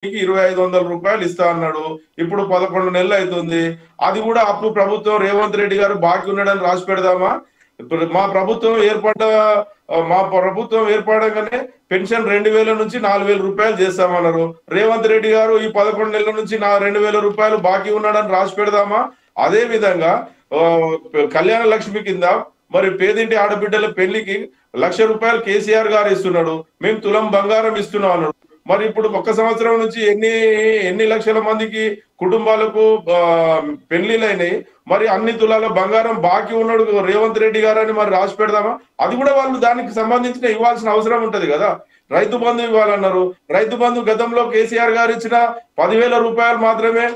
2500 ఇస్తా అన్నాడు. ఇప్పుడు 11 నెలలు అవుతుంది. అది కూడా అప్పుడు ప్రభుత్వం రేవంత్ రెడ్డి గారు బాకీ ఉన్నాడని రాసి పెడదామా? ఇప్పుడు మా ప్రభుత్వం ఏర్పడగానే పెన్షన్ 2000 నుంచి 4000 రూపాయలు చేస్తామన్నారు. రేవంత్ రెడ్డి గారు ఈ 11 నెలల నుంచి 2000 రూపాయలు బాకీ ఉన్నాడని రాసి పెడదామా? అదే విధంగా ఆ, కళ్యాణ లక్ష్మి కింద మరి పేదింటి ఆడబిడ్డల పెళ్లికి 1,00,000 రూపాయలు కేసీఆర్ గారు ఇస్తున్నాడు. మేము తులం బంగారం ఇస్తున్నాం అన్నాడు. మరి ఇప్పుడు ఒక్క సంవత్సరం నుంచి ఎన్ని ఎన్ని లక్షల మందికి కుటుంబాలకు పెళ్లిలైనాయి. మరి అన్ని తులాల బంగారం బాకీ ఉన్నాడు రేవంత్ రెడ్డి గారు అని మరి రాసి పెడదామా? అది కూడా వాళ్ళు దానికి సంబంధించిన ఇవ్వాల్సిన అవసరం ఉంటది కదా. రైతు బంధు ఇవ్వాలన్నారు. రైతు బంధు గతంలో కేసీఆర్ గారు ఇచ్చిన 10,000 రూపాయలు మాత్రమే.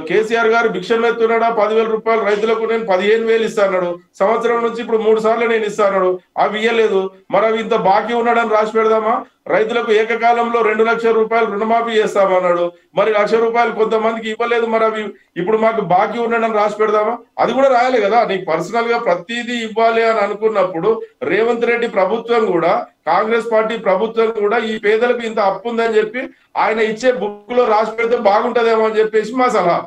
కేసీఆర్ గారు భిక్షం ఎత్తున్నాడా? 10,000 రూపాయలు రైతులకు నేను 15,000 ఇస్తాడు. సంవత్సరం నుంచి ఇప్పుడు 3 సార్లు నేను ఇస్తాను. అవి ఇయ్యలేదు. మరి అవి ఇంత బాకీ ఉన్నాడని రాసి పెడదామా? రైతులకు ఏకకాలంలో 2,00,000 రూపాయలు రుణమాఫీ చేస్తామన్నాడు. మరి 1,00,000 రూపాయలు కొంతమందికి ఇవ్వలేదు. మరి అవి ఇప్పుడు మాకు బాకీ ఉన్నాడని రాసి పెడదామా? అది కూడా రాయాలి కదా. నీకు పర్సనల్ గా ప్రతిదీ ఇవ్వాలి అని అనుకున్నప్పుడు రేవంత్ రెడ్డి ప్రభుత్వం కూడా, కాంగ్రెస్ పార్టీ ప్రభుత్వం కూడా ఈ పేదలకు ఇంత అప్పు ఉందని చెప్పి ఆయన ఇచ్చే బుక్ లో రాసి పెడితే బాగుంటదేమో అని చెప్పేసి మా సలహా.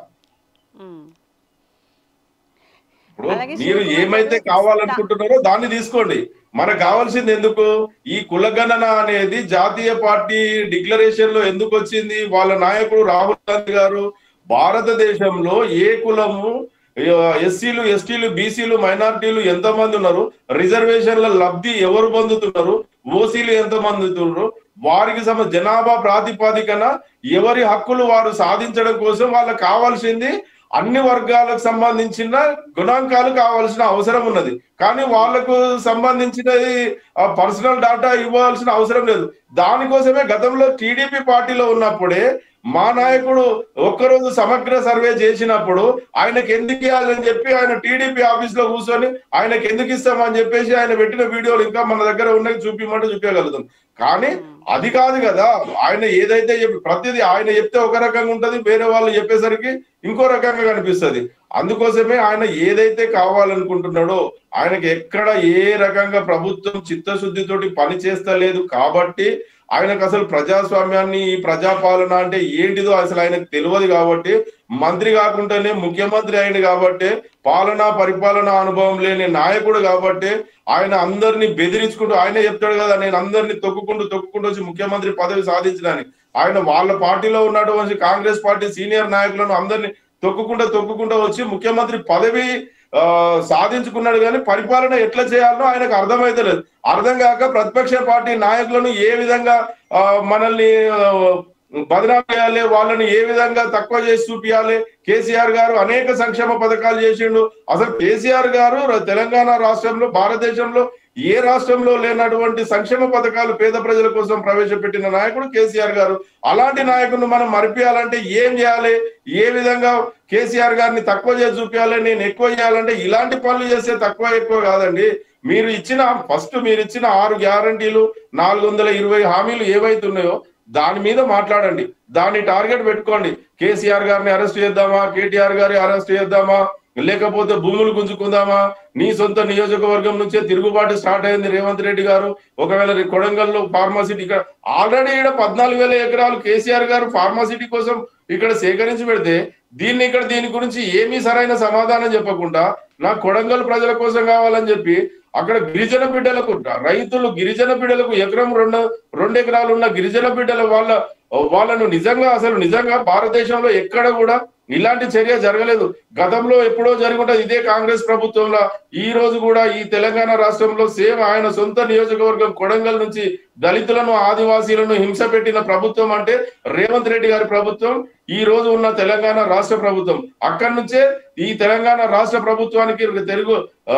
ఇప్పుడు మీరు ఏమైతే కావాలనుకుంటున్నారో దాన్ని తీసుకోండి. మనకు కావాల్సింది ఎందుకు? ఈ కులగణన అనేది జాతీయ పార్టీ డిక్లరేషన్ లో ఎందుకు వచ్చింది? వాళ్ళ నాయకుడు రాహుల్ గాంధీ గారు భారతదేశంలో ఏ కులము, ఎస్సీలు, ఎస్టీలు, బీసీలు, మైనారిటీలు ఎంతమంది ఉన్నారు, రిజర్వేషన్ల లబ్ధి ఎవరు పొందుతున్నారు, ఓసీలు ఎంతమంది ఉన్నారు, వారికి జనాభా ప్రాతిపాదికన ఎవరి హక్కులు వారు సాధించడం కోసం వాళ్ళకి కావాల్సింది అన్ని వర్గాలకు సంబంధించిన గణాంకాలు కావాల్సిన అవసరం ఉన్నది. కానీ వాళ్లకు సంబంధించినది పర్సనల్ డాటా ఇవ్వాల్సిన అవసరం లేదు. దానికోసమే గతంలో టీడీపీ పార్టీలో ఉన్నప్పుడే మా నాయకుడు ఒక్కరోజు సమగ్ర సర్వే చేసినప్పుడు ఆయనకి ఎందుకు ఇవ్వాలని చెప్పి ఆయన టీడీపీ ఆఫీస్ లో కూర్చొని ఆయనకి ఎందుకు ఇస్తామని చెప్పేసి ఆయన పెట్టిన వీడియోలు ఇంకా మన దగ్గర ఉన్నాయి, చూపించమంటే చూపించగలుగుతాం. కానీ అది కాదు కదా. ఆయన ఏదైతే ప్రతిదీ ఆయన చెప్తే ఒక రకంగా ఉంటది, వేరే వాళ్ళు చెప్పేసరికి ఇంకో రకంగా కనిపిస్తది. అందుకోసమే ఆయన ఏదైతే కావాలనుకుంటున్నాడో ఆయనకి ఎక్కడ ఏ రకంగా ప్రభుత్వం చిత్తశుద్ధితోటి పని చేస్తలేదు. కాబట్టి ఆయనకు అసలు ప్రజాస్వామ్యాన్ని, ఈ ప్రజాపాలన అంటే ఏంటిదో అసలు ఆయనకు తెలియదు. కాబట్టి మంత్రి కాకుండానే ముఖ్యమంత్రి అయింది. కాబట్టి పాలనా పరిపాలన అనుభవం లేని నాయకుడు. కాబట్టి ఆయన అందరినీ బెదిరించుకుంటూ ఆయనే చెప్తాడు కదా, నేను అందరినీ తొక్కుకుంటూ వచ్చి ముఖ్యమంత్రి పదవి సాధించడానికి. ఆయన వాళ్ళ పార్టీలో ఉన్నటువంటి కాంగ్రెస్ పార్టీ సీనియర్ నాయకులను అందరినీ తొక్కుకుంటూ వచ్చి ముఖ్యమంత్రి పదవి సాధించుకున్నాడు. కానీ పరిపాలన ఎట్లా చేయాలో ఆయనకు అర్థమైతలేదు. అర్థం కాక ప్రతిపక్ష పార్టీ నాయకులను ఏ విధంగా మనల్ని బదనాం చేయాలి, వాళ్ళని ఏ విధంగా తక్కువ చేసి చూపించాలి. కేసీఆర్ గారు అనేక సంక్షేమ పథకాలు చేసిండు. అసలు కేసీఆర్ గారు తెలంగాణ రాష్ట్రంలో, భారతదేశంలో ఏ రాష్ట్రంలో లేనటువంటి సంక్షేమ పథకాలు పేద ప్రజల కోసం ప్రవేశపెట్టిన నాయకుడు కేసీఆర్ గారు. అలాంటి నాయకుడిని మనం మరిపియాలంటే ఏం చేయాలి? ఏ విధంగా కేసీఆర్ గారిని తక్కువ చేసి చూపించాలి, నేను ఎక్కువ చేయాలంటే ఇలాంటి పనులు చేస్తే ఎక్కువ కాదండి. మీరు ఇచ్చిన 6 గ్యారంటీలు, 420 హామీలు ఏవైతే ఉన్నాయో దాని మీద మాట్లాడండి. దాన్ని టార్గెట్ పెట్టుకోండి. కేసీఆర్ గారిని అరెస్ట్ చేద్దామా, కేటీఆర్ గారిని అరెస్ట్ చేద్దామా, లేకపోతే భూములు గుంజుకుందామా? నీ సొంత నియోజకవర్గం నుంచే తిరుగుబాటు స్టార్ట్ అయింది రేవంత్ రెడ్డి గారు. ఒకవేళ కొడంగల్లో ఫార్మాసిటీ, ఇక్కడ ఆల్రెడీ ఇక్కడ 14,000 ఎకరాలు కేసీఆర్ గారు ఫార్మాసిటీ కోసం ఇక్కడ సేకరించి పెడితే దీని గురించి ఏమీ సరైన సమాధానం చెప్పకుండా నా కొడంగల్ ప్రజల కోసం కావాలని చెప్పి అక్కడ గిరిజన బిడ్డలకు, గిరిజన బిడ్డలకు ఎకరం 2 ఎకరాలు ఉన్న గిరిజన బిడ్డల వాళ్ళను నిజంగా భారతదేశంలో ఎక్కడ కూడా ఇలాంటి చర్య జరగలేదు. గతంలో ఎప్పుడో జరుగుంటది ఇదే కాంగ్రెస్ ప్రభుత్వంలో. ఈ రోజు కూడా ఈ తెలంగాణ రాష్ట్రంలో సేమ్ ఆయన సొంత నియోజకవర్గం కొడంగల్ నుంచి దళితులను, ఆదివాసీలను హింస పెట్టిన ప్రభుత్వం అంటే రేవంత్ రెడ్డి గారి ప్రభుత్వం. ఈ రోజు ఉన్న తెలంగాణ రాష్ట్ర ప్రభుత్వం. అక్కడి నుంచే ఈ తెలంగాణ రాష్ట్ర ప్రభుత్వానికి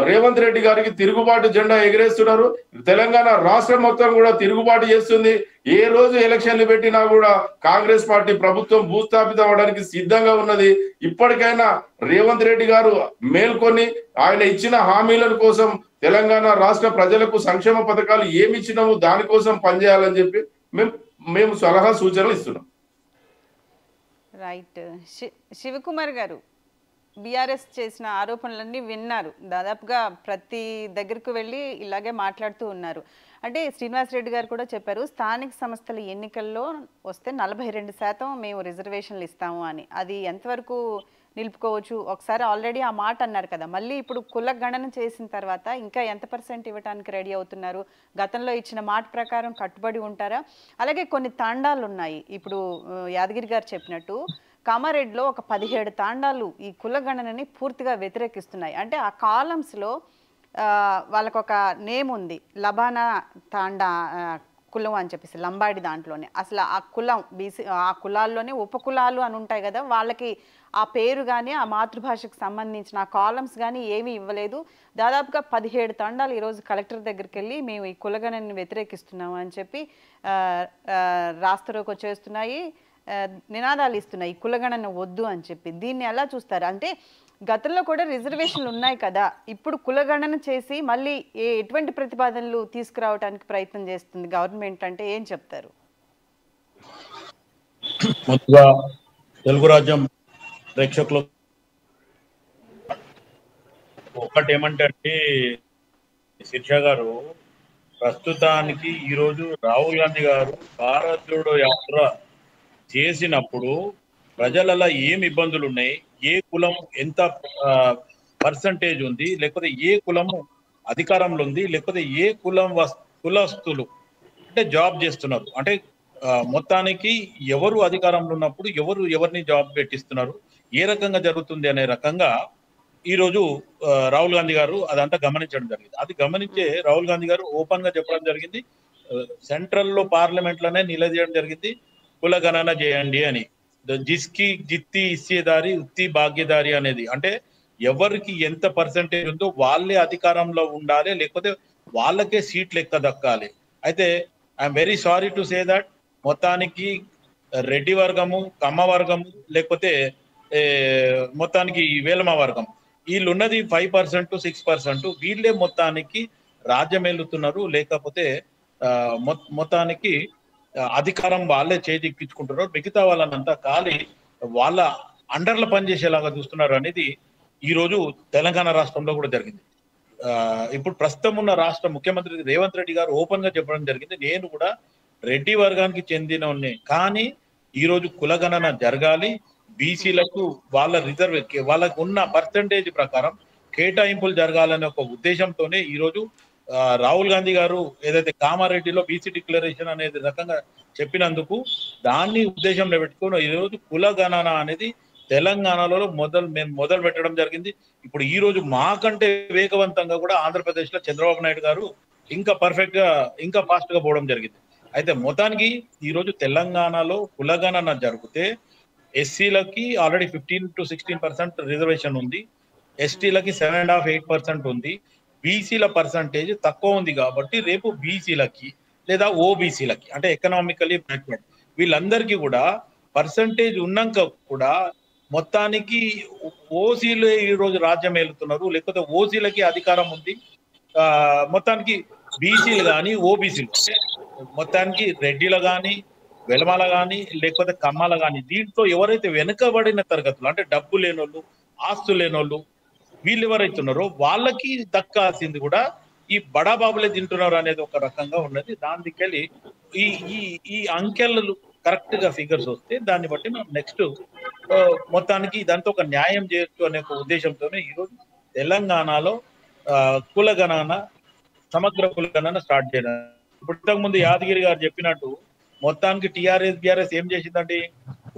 రేవంత్ రెడ్డి గారికి తిరుగుబాటు జెండా ఎగిరేస్తున్నారు. తెలంగాణ రాష్ట్రం మొత్తం కూడా తిరుగుబాటు చేస్తుంది. ఏ రోజు ఎలక్షన్లు పెట్టినా కూడా కాంగ్రెస్ పార్టీ ప్రభుత్వం భూస్థాపితం అవడానికి సిద్ధంగా ఉన్నది. ఇప్పటికైనా రేవంత్ రెడ్డి గారు మేల్కొని ఆయన ఇచ్చిన హామీల కోసం తెలంగాణ రాష్ట్ర ప్రజలకు సంక్షేమ పథకాలు ఏమి ఇచ్చినామో దానికోసం పనిచేయాలని చెప్పి మేము సలహా సూచనలు ఇస్తున్నాం. రైట్. శివకుమార్ గారు, బీఆర్ఎస్ చేసిన ఆరోపణలన్నీ విన్నారు. దాదాపుగా ప్రతి దగ్గరకు వెళ్ళి ఇలాగే మాట్లాడుతూ ఉన్నారు. అంటే శ్రీనివాస్ రెడ్డి గారు కూడా చెప్పారు, స్థానిక సంస్థల ఎన్నికల్లో వస్తే 42% మేము రిజర్వేషన్లు ఇస్తాము అని. అది ఎంతవరకు నిలుపుకోవచ్చు? ఒకసారి ఆల్రెడీ ఆ మాట అన్నారు కదా, మళ్ళీ ఇప్పుడు కుల గణన చేసిన తర్వాత ఇంకా ఎంత % ఇవ్వడానికి రెడీ అవుతున్నారు? గతంలో ఇచ్చిన మాట ప్రకారం కట్టుబడి ఉంటారా? అలాగే కొన్ని తాండాలు ఉన్నాయి, ఇప్పుడు యాదగిరి గారు చెప్పినట్టు కామారెడ్డిలో ఒక 17 తాండాలు ఈ కుల గణనని పూర్తిగా వ్యతిరేకిస్తున్నాయి. అంటే ఆ కాలమ్స్లో వాళ్ళకొక నేమ్ ఉంది, లబానా తాండా కులం అని చెప్పేసి, లంబాడి దాంట్లోనే. అసలు ఆ కులం బీసీ, ఆ కులాల్లోనే ఉపకులాలు అని ఉంటాయి కదా, వాళ్ళకి ఆ పేరు కానీ ఆ మాతృభాషకు సంబంధించిన ఆ కాలమ్స్ కానీ ఏమీ ఇవ్వలేదు. దాదాపుగా 17 తండాలు ఈరోజు కలెక్టర్ దగ్గరికి వెళ్ళి మేము ఈ కులగణని వ్యతిరేకిస్తున్నాము అని చెప్పి రాస్తారోకో చేస్తున్నాయి, నినాదాలు ఇస్తున్నాయి, ఈ కులగణన వద్దు అని చెప్పి. దీన్ని ఎలా చూస్తారు? అంటే గతంలో కూడా రిజర్వేషన్లు ఉన్నాయి కదా, ఇప్పుడు కులగణన చేసి మళ్ళీ ఎటువంటి ప్రతిపాదనలు తీసుకురావడానికి ప్రయత్నం చేస్తుంది గవర్నమెంట్ అంటే ఏం చెప్తారు? ముందుగా తెలుగు రాజ్యం ప్రేక్షకులు ఒకటి ఏమంటే, శిర్ష గారు ప్రస్తుతానికి ఈరోజు రాహుల్ గాంధీ గారు భారత్ జోడో యాత్ర చేసినప్పుడు ప్రజలలో ఏం ఇబ్బందులు ఉన్నాయి, ఏ కులం ఎంత పర్సంటేజ్ ఉంది, లేకపోతే ఏ కులము అధికారంలో ఉంది, లేకపోతే ఏ కులస్తులు అంటే జాబ్ చేస్తున్నారు, అంటే మొత్తానికి ఎవరు అధికారంలో ఉన్నప్పుడు ఎవరిని జాబ్ పెట్టిస్తున్నారు, ఏ రకంగా జరుగుతుంది అనే రకంగా ఈరోజు రాహుల్ గాంధీ గారు అదంతా గమనించడం జరిగింది. అది గమనించే రాహుల్ గాంధీ గారు ఓపెన్ గా చెప్పడం జరిగింది, సెంట్రల్ లో పార్లమెంట్ లోనే నిలదీయడం జరిగింది, కుల గణన చేయండి అని. జిస్కి జిత్తి ఇచ్చేదారి ఉత్తి భాగ్యదారి అనేది, అంటే ఎవరికి ఎంత పర్సంటేజ్ ఉందో వాళ్ళే అధికారంలో ఉండాలి, లేకపోతే వాళ్ళకే సీట్లు ఎక్క దక్కాలి. అయితే I'm very sorry to say that మొత్తానికి రెడ్డి వర్గము, కమ్మ వర్గము, లేకపోతే మొత్తానికి వేలమ వర్గం, వీళ్ళున్నది 5% 6%, వీళ్ళే మొత్తానికి రాజ్యం ఏలుతున్నారు, లేకపోతే మొత్తానికి అధికారం వాళ్ళే చేజిక్కించుకుంటున్నారు, మిగతా వాళ్ళనంతా ఖాళీ వాళ్ళ అండర్లో పనిచేసేలాగా చూస్తున్నారు అనేది ఈరోజు తెలంగాణ రాష్ట్రంలో కూడా జరిగింది. ఇప్పుడు ప్రస్తుతం ఉన్న రాష్ట్ర ముఖ్యమంత్రి రేవంత్ రెడ్డి గారు ఓపెన్ గా చెప్పడం జరిగింది, నేను కూడా రెడ్డి వర్గానికి చెందిన, కానీ ఈరోజు కులగణన జరగాలి, బీసీలకు వాళ్ళకు ఉన్న పర్సంటేజ్ ప్రకారం కేటాయింపులు జరగాలనే ఒక ఉద్దేశంతోనే ఈరోజు రాహుల్ గాంధీ గారు ఏదైతే కామారెడ్డిలో బీసీ డిక్లరేషన్ అనేది రకంగా చెప్పినందుకు దాన్ని ఉద్దేశంలో పెట్టుకుని ఈరోజు కులగణన అనేది తెలంగాణలో మేము మొదలు పెట్టడం జరిగింది. ఇప్పుడు ఈ రోజు మాకంటే వేగవంతంగా కూడా ఆంధ్రప్రదేశ్ లో చంద్రబాబు నాయుడు గారు ఇంకా పర్ఫెక్ట్ గా ఇంకా ఫాస్ట్ గా పోవడం జరిగింది. అయితే మొత్తానికి ఈ రోజు తెలంగాణలో కులగణన జరిగితే ఎస్సీలకి ఆల్రెడీ 15 to 16% రిజర్వేషన్ ఉంది, ఎస్టీలకి 7.5-8% ఉంది, బీసీల పర్సంటేజ్ తక్కువ ఉంది. కాబట్టి రేపు బీసీలకి లేదా ఓబీసీలకి అంటే ఎకనామికలీ బ్యాక్వర్డ్ వీళ్ళందరికీ కూడా పర్సంటేజ్ ఉన్నాక కూడా మొత్తానికి ఓసీలు ఈ రోజు రాజ్యం ఏలుతున్నారు, లేకపోతే ఓసీలకి అధికారం ఉంది. మొత్తానికి బీసీలు కానీ ఓబీసీలు మొత్తానికి రెడ్డిలు కానీ వెలమాల కానీ లేకపోతే కమ్మాల కానీ దీంట్లో ఎవరైతే వెనుకబడిన తరగతులు అంటే డబ్బు లేనోళ్ళు, ఆస్తు లేనోళ్ళు, వీళ్ళు ఎవరైతే ఉన్నారో వాళ్ళకి దక్కాల్సింది కూడా ఈ బడాబాబులే తింటున్నారు అనేది ఒక రకంగా ఉన్నది. దానికెళ్ళి ఈ అంకెలు కరెక్ట్ గా ఫిగర్స్ వస్తే దాన్ని బట్టి మనం నెక్స్ట్ మొత్తానికి ఇదంతా ఒక న్యాయం చేయొచ్చు అనే ఒక ఉద్దేశంతోనే ఈరోజు తెలంగాణలో కులగణన, సమగ్ర కులగణన స్టార్ట్ చేయడం. ఇప్పుడు ఇంతకుముందు యాదగిరి గారు చెప్పినట్టు మొత్తానికి టీఆర్ఎస్ ఏం చేసిందంటే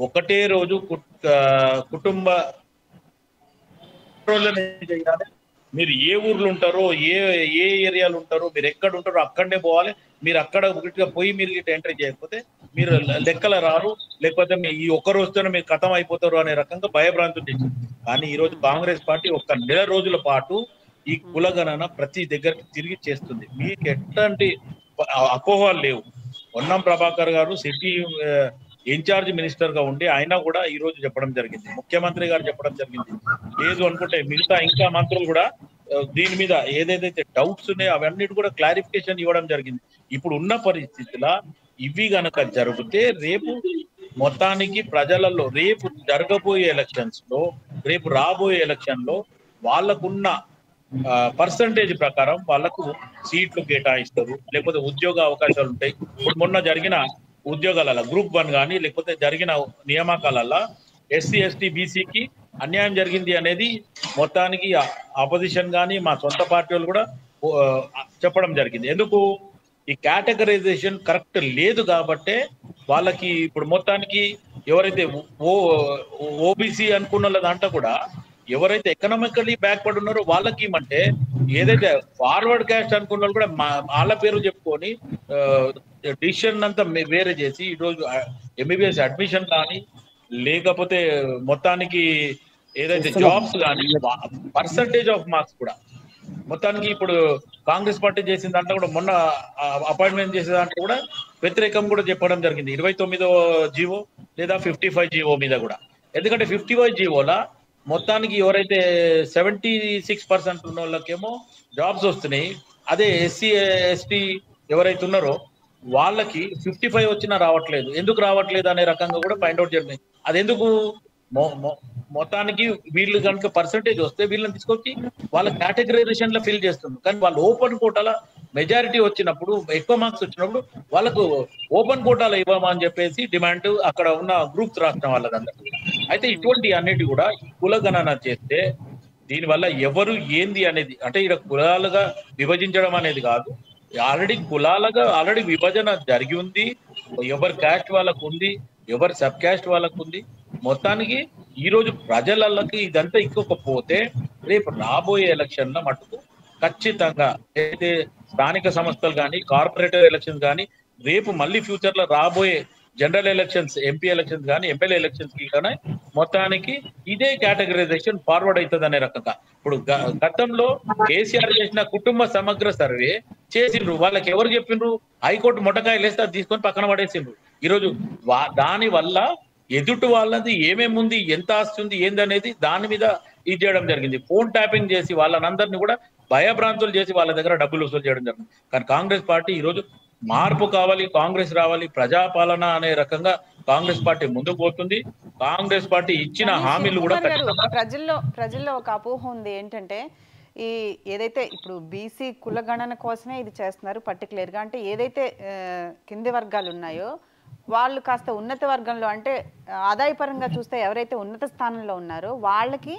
ఒకటే రోజు కుటుంబ చేయాలి, మీరు ఏ ఊర్లో ఉంటారో ఏ ఏరియాలో ఉంటారో మీరు ఎక్కడ ఉంటారో అక్కడనే పోవాలి, మీరు అక్కడ ఒకటిగా పోయి మీరు ఇట్లా ఎంట్రీ చేయకపోతే మీరు లెక్కల రారు, లేకపోతే ఈ ఒక్క రోజుతోనే మీరు ఖతం అయిపోతారు అనే రకంగా భయభ్రాంతులు చేసింది. కానీ ఈ రోజు కాంగ్రెస్ పార్టీ ఒక నెల రోజుల పాటు ఈ కులగణన ప్రతి దగ్గరికి తిరిగి చేస్తుంది. మీకు ఎట్లాంటి అపోహలు లేవు. పొన్నం ప్రభాకర్ గారు సిటీ ఇన్ఛార్జ్ మినిస్టర్ గా ఉండి ఆయన కూడా ఈ రోజు చెప్పడం జరిగింది, ముఖ్యమంత్రి గారు చెప్పడం జరిగింది. లేదు అనుకుంటే మిగతా ఇంకా మంత్రులు కూడా దీని మీద ఏదైతే డౌట్స్ ఉన్నాయో అవన్నిటి కూడా క్లారిఫికేషన్ ఇవ్వడం జరిగింది. ఇప్పుడు ఉన్న పరిస్థితిలో ఇవి గనక జరిగితే రేపు మొత్తానికి ప్రజలలో రేపు జరగబోయే ఎలక్షన్స్ లో, రేపు రాబోయే ఎలక్షన్ లో వాళ్ళకున్న పర్సంటేజ్ ప్రకారం వాళ్ళకు సీట్లు కేటాయిస్తారు, లేకపోతే ఉద్యోగ అవకాశాలు ఉంటాయి. ఇప్పుడు మొన్న జరిగిన ఉద్యోగాలలో గ్రూప్ 1 కానీ లేకపోతే జరిగిన నియామకాలలో ఎస్సీ ఎస్టీ బీసీకి అన్యాయం జరిగింది అనేది మొత్తానికి ఆపోజిషన్ కానీ మా సొంత పార్టీ వాళ్ళు కూడా చెప్పడం జరిగింది. ఎందుకు ఈ కేటగరైజేషన్ కరెక్ట్ లేదు కాబట్టే వాళ్ళకి ఇప్పుడు మొత్తానికి ఎవరైతే ఓబీసీ అనుకున్న దాంట్లో కూడా ఎవరైతే ఎకనామికల్లీ బ్యాక్వర్డ్ ఉన్నారో వాళ్ళకి ఇమ్మంటే, ఏదైతే ఫార్వర్డ్ క్యాస్ట్ అనుకున్న వాళ్ళు కూడా వాళ్ళ పేరు చెప్పుకొని డిసిషన్ అంతా వేరే చేసి ఈరోజు ఎంబీబీఎస్ అడ్మిషన్ కానీ లేకపోతే మొత్తానికి ఏదైతే జాబ్స్ కానీ పర్సంటేజ్ ఆఫ్ మార్క్స్ కూడా మొత్తానికి ఇప్పుడు కాంగ్రెస్ పార్టీ చేసిన దాంట్లో కూడా మొన్న అపాయింట్మెంట్ చేసే దాంట్లో కూడా వ్యతిరేకం కూడా చెప్పడం జరిగింది 29వ జీవో లేదా 55 జీవో మీద కూడా. ఎందుకంటే 55 జీవోలా మొత్తానికి ఎవరైతే 76% ఉన్న వాళ్ళకేమో జాబ్స్ వస్తున్నాయి, అదే ఎస్సీ ఎస్టీ ఎవరైతే ఉన్నారో వాళ్ళకి 55 వచ్చినా రావట్లేదు. ఎందుకు రావట్లేదు అనే రకంగా కూడా ఫైండ్ అవుట్ జరిగింది. అది ఎందుకు మొత్తానికి వీళ్ళు కనుక పర్సంటేజ్ వస్తే వీళ్ళని తీసుకొచ్చి వాళ్ళ కేటగరైజేషన్ లో ఫిల్ చేస్తున్నారు. కానీ వాళ్ళు ఓపెన్ కోటాల మెజారిటీ వచ్చినప్పుడు, ఎక్కువ మార్క్స్ వచ్చినప్పుడు వాళ్ళకు ఓపెన్ కోటాలో ఇవ్వమని చెప్పేసి డిమాండ్ అక్కడ ఉన్న గ్రూప్స్ రాష్ట్రం వాళ్ళదందరూ. అయితే ఇటువంటి అన్నిటి కూడా కులగణన చేస్తే దీనివల్ల ఎవరు ఏంది అనేది, అంటే ఇక్కడ కులాలుగా విభజించడం అనేది కాదు, ఆల్రెడీ విభజన జరిగి ఉంది. ఎవరి క్యాస్ట్ వాళ్ళకు ఉంది, ఎవరి సబ్ క్యాస్ట్ వాళ్ళకు ఉంది. మొత్తానికి ఈ రోజు ప్రజలకి ఇదంతా ఇంకొకపోతే రేపు రాబోయే ఎలక్షన్ లో మటుకు ఖచ్చితంగా అయితే స్థానిక సంస్థలు కానీ కార్పొరేటర్ ఎలక్షన్స్ కానీ రేపు మళ్ళీ ఫ్యూచర్ లో రాబోయే జనరల్ ఎలక్షన్స్, ఎంపీ ఎలక్షన్స్ కానీ ఎమ్మెల్యే ఎలక్షన్స్ కి కానీ మొత్తానికి ఇదే కేటగరైజేషన్ ఫార్వర్డ్ అవుతుంది అనే రకంగా. ఇప్పుడు గతంలో కేసీఆర్ చేసిన కుటుంబ సమగ్ర సర్వే చేసిండ్రు, వాళ్ళకి ఎవరు చెప్పిండ్రు? హైకోర్టు మొట్టకాయలు వేస్తే అది తీసుకొని పక్కన పడేసిండ్రు. ఈరోజు దాని వల్ల ఎదుటి వాళ్ళది ఏమేమి ఉంది, ఎంత ఆస్తి ఉంది, ఏందనేది దాని మీద ఇది చేయడం జరిగింది. ఫోన్ ట్యాపింగ్ చేసి వాళ్ళనందరినీ కూడా భయభ్రాంతులు చేసి వాళ్ళ దగ్గర డబ్బులు వసూలు చేయడం జరిగింది. కానీ కాంగ్రెస్ పార్టీ ఈరోజు మార్పు కావాలి, కాంగ్రెస్ రావాలి, ప్రజాపాలన అనే రకంగా కాంగ్రెస్ పార్టీ ముందుకు పోతుంది. కాంగ్రెస్ పార్టీ ఇచ్చిన హామీలు కూడా ప్రజల్లో ఒక అపోహ ఉంది ఏంటంటే, ఈ ఏదైతే ఇప్పుడు బీసీ కులగణన కోసమే ఇది చేస్తున్నారు పర్టికులర్గా, అంటే ఏదైతే కింది వర్గాలు ఉన్నాయో వాళ్ళు కాస్త ఉన్నత వర్గంలో, అంటే ఆదాయపరంగా చూస్తే ఎవరైతే ఉన్నత స్థానంలో ఉన్నారో వాళ్ళకి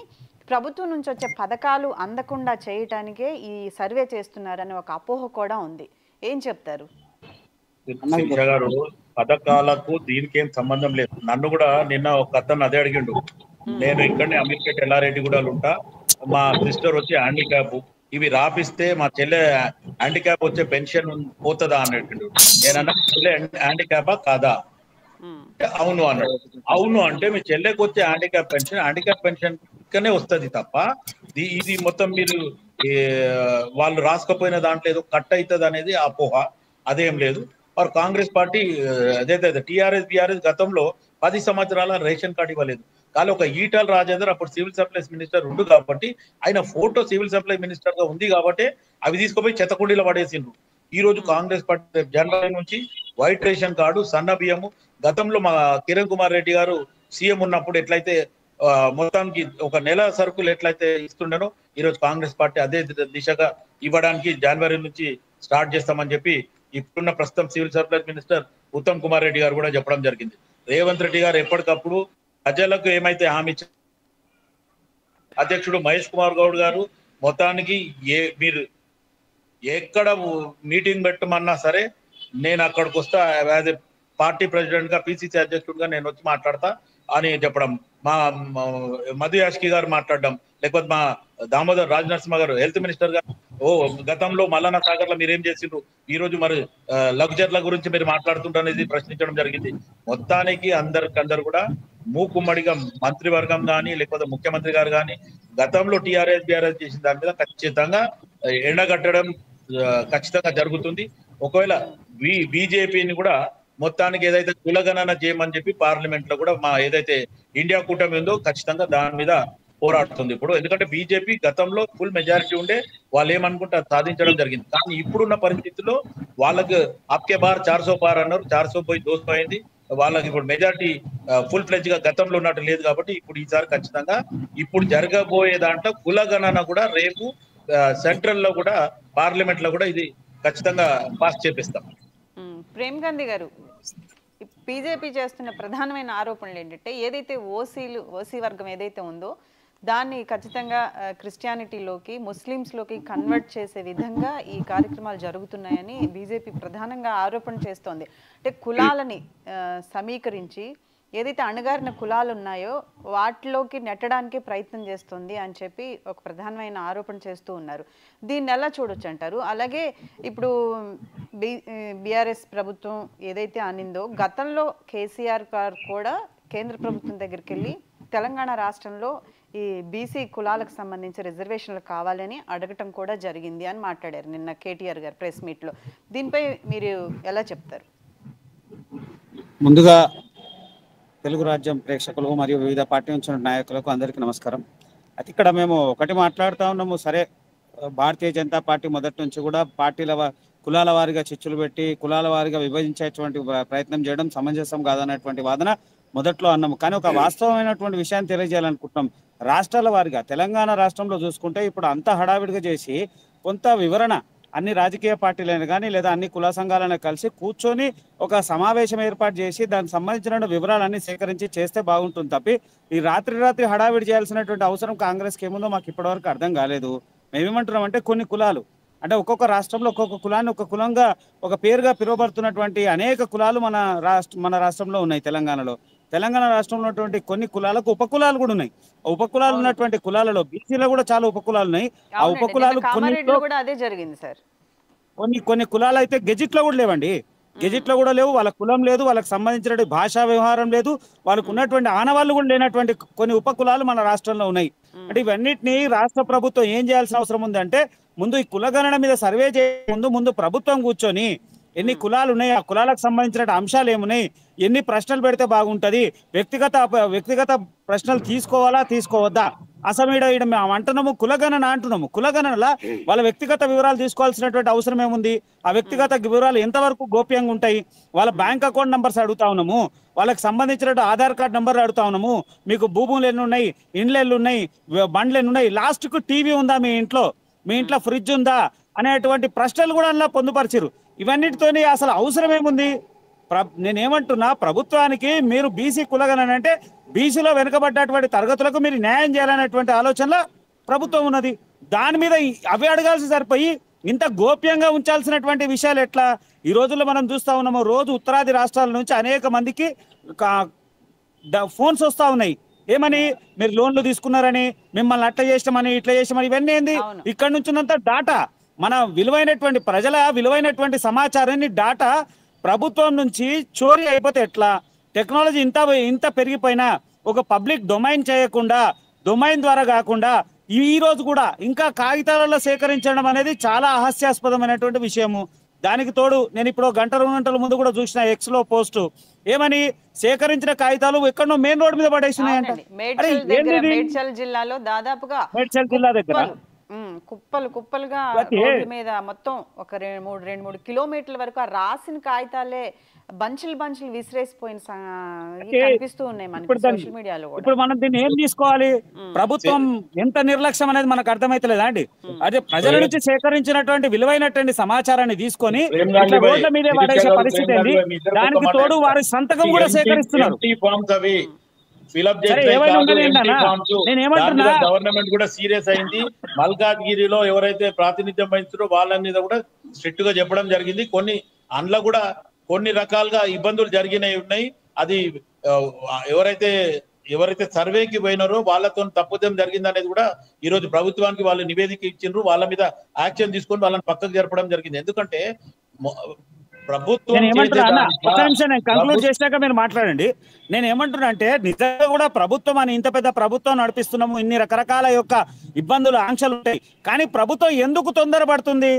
ప్రభుత్వం నుంచి వచ్చే పథకాలు అందకుండా చేయటానికే ఈ సర్వే చేస్తున్నారని ఒక అపోహ కూడా ఉంది. ఏం చెప్తారు? గారు, పథకాలకు దీనికి ఏం సంబంధం లేదు. నన్ను కూడా నిన్న ఒక అతను అదే అడిగిండు. నేను ఇక్కడనే అమీర్పేట ఎల్లారెడ్డి కూడా ఉంటా, మా సిస్టర్ వచ్చి హ్యాండిక్యాప్, ఇవి రాపిస్తే మా చెల్లె హ్యాండిక్యాప్ వచ్చే పెన్షన్ పోతుందా అన్నట్టు. నేనన్నా చెల్లె హ్యాండిక్యాపా కాదా? అవును అన్నాడు. అవును అంటే మీ చెల్లెకి వచ్చే హ్యాండిక్యాప్ పెన్షన్ కనే వస్తుంది తప్ప ఇది మొత్తం మీరు వాళ్ళు రాసుకపోయిన దాంట్లో ఏదో కట్ అవుతుంది అనేది అపోహ, అదేం లేదు. వారు కాంగ్రెస్ పార్టీ అదైతే టీఆర్ఎస్ గతంలో 10 సంవత్సరాల రేషన్ కార్డు ఇవ్వలేదు. కానీ ఒక ఈటల రాజేందర్ అప్పుడు సివిల్ సప్లైస్ మినిస్టర్ ఉండు కాబట్టి ఆయన ఫోటో సివిల్ సప్లై మినిస్టర్ గా ఉంది కాబట్టి అవి తీసుకుపోయి చెత్తకుండీలో పడేసిండ్రు. ఈ రోజు కాంగ్రెస్ పార్టీ జనవరి నుంచి వైట్ రేషన్ కార్డు, సన్న బియ్యము, గతంలో మా కిరణ్ కుమార్ రెడ్డి గారు సీఎం ఉన్నప్పుడు ఎట్లయితే మొత్తానికి ఒక నెల సరుకులు ఎట్లయితే ఇస్తుండనో ఈరోజు కాంగ్రెస్ పార్టీ అదే దిశగా ఇవ్వడానికి జనవరి నుంచి స్టార్ట్ చేస్తామని చెప్పి ఇప్పుడున్న ప్రస్తుతం civil supplies minister Uttam Kumar Reddy గారు కూడా చెప్పడం జరిగింది. రేవంత్ రెడ్డి గారు ఎప్పటికప్పుడు ప్రజలకు ఏమైతే హామీ అధ్యక్షుడు మహేష్ కుమార్ గౌడ్ గారు మొత్తానికి మీరు ఎక్కడ మీటింగ్ పెట్టమన్నా సరే నేను అక్కడికి వస్తా, యాజ్ ఏ పార్టీ ప్రెసిడెంట్ గా పిసిసి అధ్యక్షుడిగా నేను వచ్చి మాట్లాడతా అని చెప్పడం, మా మధు యాష్కి గారు మాట్లాడడం, లేకపోతే మా దామోదర్ రాజనరసింహ గారు హెల్త్ మినిస్టర్ గా గతంలో మల్లన్న సాగర్ లో మీరేం చేసిండ్రు, ఈ రోజు మరి లగ్జర్ల గురించి మీరు మాట్లాడుతుంటారనేది ప్రశ్నించడం జరిగింది. మొత్తానికి అందరు కూడా మూకుమ్మడిగా మంత్రివర్గం కానీ లేకపోతే ముఖ్యమంత్రి గారు కానీ గతంలో టీఆర్ఎస్ బీఆర్ఎస్ చేసిన దాని మీద ఖచ్చితంగా ఎండగట్టడం ఖచ్చితంగా జరుగుతుంది. ఒకవేళ బీజేపీని కూడా మొత్తానికి ఏదైతే కులగణన చేయమని చెప్పి పార్లమెంట్ లో కూడా మా ఏదైతే ఇండియా కూటమి ఉందో ఖచ్చితంగా దాని మీద పోరాడుతుంది ఇప్పుడు. ఎందుకంటే బీజేపీ గతంలో ఫుల్ మెజారిటీ ఉండే వాళ్ళు ఏమనుకుంటే సాధించడం జరిగింది. కానీ ఇప్పుడున్న పరిస్థితుల్లో వాళ్ళకి అప్కే బార్ 400 పార్ అన్నారు, 400 పోయి 200 అయింది. వాళ్ళకి ఇప్పుడు మెజారిటీ ఫుల్ ఫ్లెజ్ గా గతంలో ఉన్నట్టు లేదు కాబట్టి ఇప్పుడు ఈసారి ఖచ్చితంగా ఇప్పుడు జరగబోయే దాంట్లో కులగణన కూడా రేపు సెంట్రల్ లో కూడా పార్లమెంట్ లో కూడా ఇది ఖచ్చితంగా పాస్ చేపిస్తాం. ప్రేమ్ గాంధీ గారు, బీజేపీ చేస్తున్న ప్రధానమైన ఆరోపణలు ఏంటంటే ఏదైతే ఓసీ వర్గం ఏదైతే ఉందో దాన్ని ఖచ్చితంగా క్రిస్టియానిటీలోకి ముస్లిమ్స్లోకి కన్వర్ట్ చేసే విధంగా ఈ కార్యక్రమాలు జరుగుతున్నాయని బీజేపీ ప్రధానంగా ఆరోపణ చేస్తోంది. అంటే కులాలని సమీకరించి ఏదైతే అణగారిన కులాలు ఉన్నాయో వాటిలోకి నెట్టడానికి ప్రయత్నం చేస్తుంది అని చెప్పి ఒక ప్రధానమైన ఆరోపణ చేస్తూ ఉన్నారు. దీన్ని ఎలా చూడొచ్చు అంటారు? అలాగే ఇప్పుడు బీఆర్ఎస్ ప్రభుత్వం ఏదైతే అనిందో గతంలో కేసీఆర్ గారు కూడా కేంద్ర ప్రభుత్వం దగ్గరికి వెళ్ళి తెలంగాణ రాష్ట్రంలో ఈ బీసీ కులాలకు సంబంధించి రిజర్వేషన్లు కావాలని అడగటం కూడా జరిగింది అని మాట్లాడారు నిన్న కేటీఆర్ గారు ప్రెస్ మీట్లో. దీనిపై మీరు ఎలా చెప్తారు? ముందుగా తెలుగు రాజ్యం ప్రేక్షకులు మరియు వివిధ పార్టీ నుంచి నాయకులకు అందరికీ నమస్కారం. అయితే ఇక్కడ మేము ఒకటి మాట్లాడుతూ ఉన్నాము, సరే భారతీయ జనతా పార్టీ మొదటి నుంచి కూడా కులాల వారిగా చిచ్చులు పెట్టి కులాల వారిగా విభజించేటువంటి ప్రయత్నం చేయడం సమంజసం కాదనేటువంటి వాదన మొదట్లో అన్నాము. కానీ ఒక వాస్తవమైనటువంటి విషయాన్ని తెలియజేయాలనుకుంటున్నాం. రాష్ట్రాల వారిగా తెలంగాణ రాష్ట్రంలో చూసుకుంటే ఇప్పుడు అంత హడావిడిగా చేసి కొంత వివరణ అన్ని రాజకీయ పార్టీలైనా కానీ లేదా అన్ని కుల సంఘాలైనా కలిసి కూర్చొని ఒక సమావేశం ఏర్పాటు చేసి దానికి సంబంధించిన వివరాలన్నీ సేకరించి చేస్తే బాగుంటుంది తప్పి ఈ రాత్రి హడావిడి చేయాల్సినటువంటి అవసరం కాంగ్రెస్కి ఏముందో మాకు ఇప్పటివరకు అర్థం కాలేదు. మేమేమంటున్నాం అంటే కొన్ని కులాలు అంటే ఒక్కొక్క రాష్ట్రంలో ఒక్కొక్క కులాన్ని ఒక కులంగా ఒక పేరుగా పిలువబడుతున్నటువంటి అనేక కులాలు మన రాష్ట్రంలో ఉన్నాయి. తెలంగాణ రాష్ట్రంలో ఉన్నటువంటి కొన్ని కులాలకు ఉపకులాలు కూడా ఉన్నాయి. ఉపకులాలు ఉన్నటువంటి కులాలలో బీసీలో కూడా చాలా ఉపకులాలు ఉన్నాయి. ఆ ఉపకులాలు కొన్ని కులాలు అయితే గెజిట్ లో కూడా లేవండి. గెజిట్ లో కూడా లేవు, వాళ్ళ కులం లేదు, వాళ్ళకి సంబంధించిన భాషా వ్యవహారం లేదు, వాళ్ళకు ఉన్నటువంటి ఆనవాళ్ళు కూడా లేనటువంటి కొన్ని ఉపకులాలు మన రాష్ట్రంలో ఉన్నాయి. అంటే ఇవన్నిటిని రాష్ట్ర ప్రభుత్వం ఏం చేయాల్సిన అవసరం ఉంది అంటే ముందు ఈ కులగణన మీద సర్వే చేయ ముందు ప్రభుత్వం కూర్చొని ఎన్ని కులాలు ఉన్నాయి, ఆ కులాలకు సంబంధించిన అంశాలు ఏమున్నాయి, ఎన్ని ప్రశ్నలు పెడితే బాగుంటది, వ్యక్తిగత ప్రశ్నలు తీసుకోవద్దా, అసలు ఈడ మేము అంటున్నాము కులగణన అంటున్నాము. కులగణనలా వాళ్ళ వ్యక్తిగత వివరాలు తీసుకోవాల్సినటువంటి అవసరం ఏముంది? ఆ వ్యక్తిగత వివరాలు ఎంతవరకు గోప్యంగా ఉంటాయి? వాళ్ళ బ్యాంక్ అకౌంట్ నంబర్స్ అడుగుతా ఉన్నాము, వాళ్ళకి సంబంధించిన ఆధార్ కార్డ్ నంబర్ అడుగుతా ఉన్నాము, మీకు భూములు ఎన్ని ఉన్నాయి, ఇండ్లు ఎన్ని ఉన్నాయి, బండ్లు ఎన్ని ఉన్నాయి, లాస్ట్ కు టీవీ ఉందా మీ ఇంట్లో ఫ్రిడ్జ్ ఉందా అనేటువంటి ప్రశ్నలు కూడా అలా పొందుపరిచారు. ఇవన్నిటితోని అసలు అవసరం ఏముంది? నేనేమంటున్నా, ప్రభుత్వానికి మీరు బీసీ కులగణన అంటే బీసీలో వెనుకబడ్డటువంటి తరగతులకు మీరు న్యాయం చేయాలనేటువంటి ఆలోచనలో ప్రభుత్వం ఉన్నది. దాని మీద అవి అడగాల్సి సరిపోయి ఇంత గోప్యంగా ఉంచాల్సినటువంటి విషయాలు ఎట్లా? ఈ రోజుల్లో మనం చూస్తా ఉన్నాము, రోజు ఉత్తరాది రాష్ట్రాల నుంచి అనేక మందికి ఫోన్స్ వస్తా ఉన్నాయి. ఏమని? మీరు లోన్లు తీసుకున్నారని, మిమ్మల్ని అట్లా చేసామని, ఇట్లా చేసామని. ఇవన్నీ ఏంది? ఇక్కడ నుంచి ఉన్నంత డాటా, మన ప్రజల విలువైనటువంటి సమాచారాన్ని డాటా ప్రభుత్వం నుంచి చోరీ అయిపోతే ఎట్లా? టెక్నాలజీ ఇంత పెరిగిపోయినా ఒక పబ్లిక్ డొమైన్ చేయకుండా, డొమైన్ ద్వారా కాకుండా ఈ రోజు కూడా ఇంకా కాగితాలలో సేకరించడం అనేది చాలా హాస్యాస్పదమైనటువంటి విషయము. దానికి తోడు నేను ఇప్పుడు 1-2 గంటల ముందు కూడా చూసిన ఎక్స్ లో పోస్ట్, ఏమని సేకరించిన కాగితాలు ఎక్కడో మెయిన్ రోడ్ మీద పడేసినాయంట. మేడ్చల్ జిల్లాలో దాదాపుగా మేడ్చల్ జిల్లా దగ్గర కుప్పలుగా రోడ్ల మీద మొత్తం ఒక 2-3 కిలోమీటర్ల వరకు ఆ రాసిన కాగితాలే బంచులు విసిరేసిపోయిన కనిపిస్తూ ఉన్నాయి మనకి సోషల్ మీడియాలో. ఇప్పుడు మనం దీన్ని ఏం తీసుకోవాలి? ప్రభుత్వం ఎంత నిర్లక్ష్యం అనేది మనకు అర్థమైతలేదా అండి? అదే ప్రజల నుంచి సేకరించినటువంటి విలువైనటువంటి సమాచారాన్ని తీసుకొని రోడ్ల మీద పడేసే పరిస్థితి ఏంది? దానికి తోడు వారి సంతకం కూడా సేకరిస్తున్నారు. గవర్నమెంట్ కూడా సీరియస్ అయింది. మల్కాజ్గిరిలో ఎవరైతే ప్రాతినిధ్యం వహించారో వాళ్ళ మీద కూడా స్ట్రిక్ట్ గా చెప్పడం జరిగింది. అందులో కూడా కొన్ని రకాలుగా ఇబ్బందులు జరిగినవి ఉన్నాయి. అది ఎవరైతే సర్వేకి పోయినారో వాళ్ళతో తప్పుదం జరిగింది అనేది కూడా ఈ రోజు ప్రభుత్వానికి వాళ్ళు నివేదిక ఇచ్చిండ్రు. వాళ్ళ మీద యాక్షన్ తీసుకొని వాళ్ళని పక్కకు జరపడం జరిగింది. ఎందుకంటే ప్రభుత్వం కంక్లూడ్ చేశాక మీరు మాట్లాడండి. నేను ఏమంటున్నా అంటే నిజంగా కూడా ప్రభుత్వం అని ఇంత పెద్ద ప్రభుత్వం నడిపిస్తున్నాము, ఇన్ని రకరకాల యొక్క ఇబ్బందులు ఆంక్షలు ఉంటాయి. కానీ ప్రభుత్వం ఎందుకు తొందరపడుతుంది?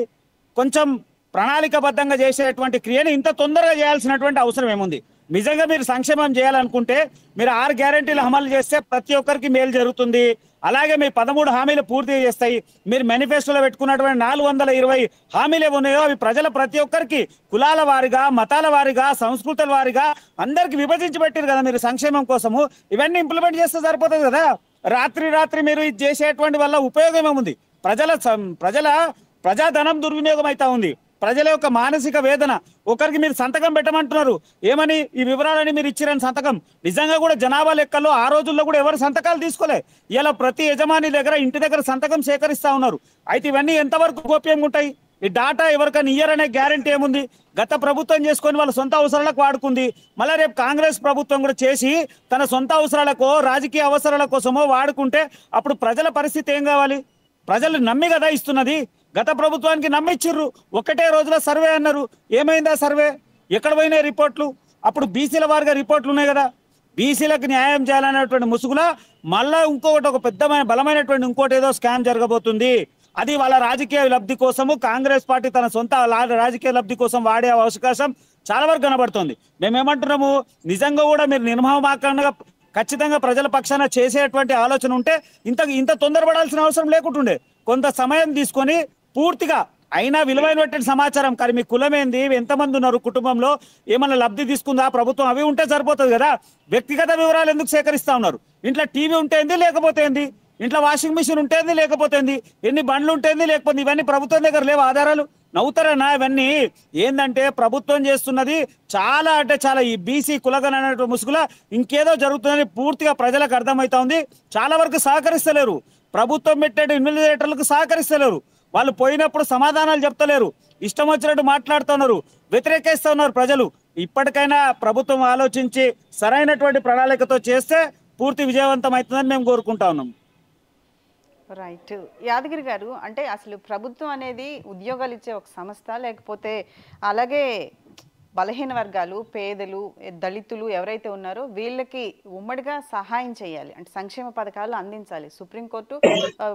కొంచెం ప్రణాళికబద్ధంగా చేసేటువంటి క్రియని ఇంత తొందరగా చేయాల్సినటువంటి అవసరం ఏముంది? నిజంగా మీరు సంక్షేమం చేయాలనుకుంటే మీరు 6 గ్యారెంటీలు అమలు చేస్తే ప్రతి ఒక్కరికి మేలు జరుగుతుంది. అలాగే మీ 13 హామీలు పూర్తి చేస్తాయి. మీరు మేనిఫెస్టోలో పెట్టుకున్నటువంటి 420 హామీలు ఉన్నాయో అవి ప్రతి ఒక్కరికి కులాల వారిగా, మతాల వారిగా, సంస్కృతుల వారిగా అందరికి విభజించి పెట్టారు కదా మీరు సంక్షేమం కోసము. ఇవన్నీ ఇంప్లిమెంట్ చేస్తే సరిపోతుంది కదా. రాత్రి మీరు ఇది చేసేటువంటి వల్ల ఉపయోగం ఏముంది? ప్రజాధనం దుర్వినియోగం అవుతా ఉంది. ప్రజల యొక్క మానసిక వేదన. ఒకరికి మీరు సంతకం పెట్టమంటున్నారు, ఏమని ఈ వివరాలని మీరు ఇచ్చిరని సంతకం. నిజంగా కూడా జనాభా లెక్కల్లో ఆ రోజుల్లో కూడా ఎవరు సంతకాలు తీసుకోలే. ఇలా ప్రతి యజమాని దగ్గర ఇంటి దగ్గర సంతకం సేకరిస్తా ఉన్నారు. అయితే ఇవన్నీ ఎంతవరకు గోప్యంగా ఉంటాయి? ఈ డాటా ఎవరికైనా ఇయ్యరనే గ్యారెంటీ ఏముంది? గత ప్రభుత్వం చేసుకొని వాళ్ళ సొంత అవసరాలకు వాడుకుంది. మళ్ళీ రేపు కాంగ్రెస్ ప్రభుత్వం కూడా చేసి తన సొంత అవసరాలకో రాజకీయ అవసరాల కోసమో వాడుకుంటే అప్పుడు ప్రజల పరిస్థితి ఏం కావాలి? ప్రజలు నమ్మి కదా ఇస్తున్నది. గత ప్రభుత్వానికి నమ్మిచ్చిర్రు, ఒక్కటే రోజుల సర్వే అన్నారు. ఏమైందా సర్వే? ఎక్కడ పోయినాయి రిపోర్ట్లు? అప్పుడు బీసీల వారిగా రిపోర్ట్లు ఉన్నాయి కదా. బీసీలకు న్యాయం చేయాలనేటువంటి ముసుగులా మళ్ళా ఇంకొకటి ఒక పెద్దమైన బలమైనటువంటి ఇంకోటి ఏదో స్కామ్ జరగబోతుంది. అది వాళ్ళ రాజకీయ లబ్ధి కోసము కాంగ్రెస్ పార్టీ తన సొంత రాజకీయ లబ్ధి కోసం వాడే అవకాశం చాలా వరకు కనబడుతుంది. మేమేమంటున్నాము, నిజంగా కూడా మీరు నిర్మమాకంగా ఖచ్చితంగా ప్రజల పక్షాన చేసేటువంటి ఆలోచన ఉంటే ఇంత తొందరపడాల్సిన అవసరం లేకుంటుండే. కొంత సమయం తీసుకొని పూర్తిగా అయినా విలువైనటువంటి సమాచారం, కానీ మీ కులం ఏంది, ఎంతమంది ఉన్నారు కుటుంబంలో, ఏమన్నా లబ్ధి తీసుకుందా ప్రభుత్వం, అవి ఉంటే సరిపోతుంది కదా. వ్యక్తిగత వివరాలు ఎందుకు సేకరిస్తా ఉన్నారు? ఇంట్లో టీవీ ఉంటేంది లేకపోతే ఏంది, ఇంట్లో వాషింగ్ మిషన్ ఉంటేంది లేకపోతే ఏంది, ఎన్ని బండ్లు ఉంటేంది లేకపోతే, ఇవన్నీ ప్రభుత్వం దగ్గర లేవు ఆధారాలు? నవ్వుతారన్నా ఇవన్నీ? ఏంటంటే ప్రభుత్వం చేస్తున్నది చాలా అంటే చాలా ఈ బీసీ కులగణ అనేటువంటి ముసుగుల ఇంకేదో జరుగుతుందని పూర్తిగా ప్రజలకు అర్థమవుతా ఉంది. చాలా వరకు సహకరిస్తలేరు, ప్రభుత్వం పెట్టే ఇన్వెస్టిగేటర్లకు సహకరిస్తలేరు. వాళ్ళు పోయినప్పుడు సమాధానాలు చెప్తలేరు, ఇష్టం వచ్చినట్టు మాట్లాడుతున్నారు, వ్యతిరేకిస్తున్నారు ప్రజలు. ఇప్పటికైనా ప్రభుత్వం ఆలోచించి సరైనటువంటి ప్రణాళికతో చేస్తే పూర్తి విజయవంతం అవుతుందని మేము కోరుకుంటా ఉన్నాం. రైట్. యాదగిరి గారు, అంటే అసలు ప్రభుత్వం అనేది ఉద్యోగాలు ఇచ్చే ఒక సంస్థ, లేకపోతే అలాగే బలహీన వర్గాలు, పేదలు, దళితులు ఎవరైతే ఉన్నారో వీళ్ళకి ఉమ్మడిగా సహాయం చేయాలి, అంటే సంక్షేమ పథకాలు అందించాలి. సుప్రీంకోర్టు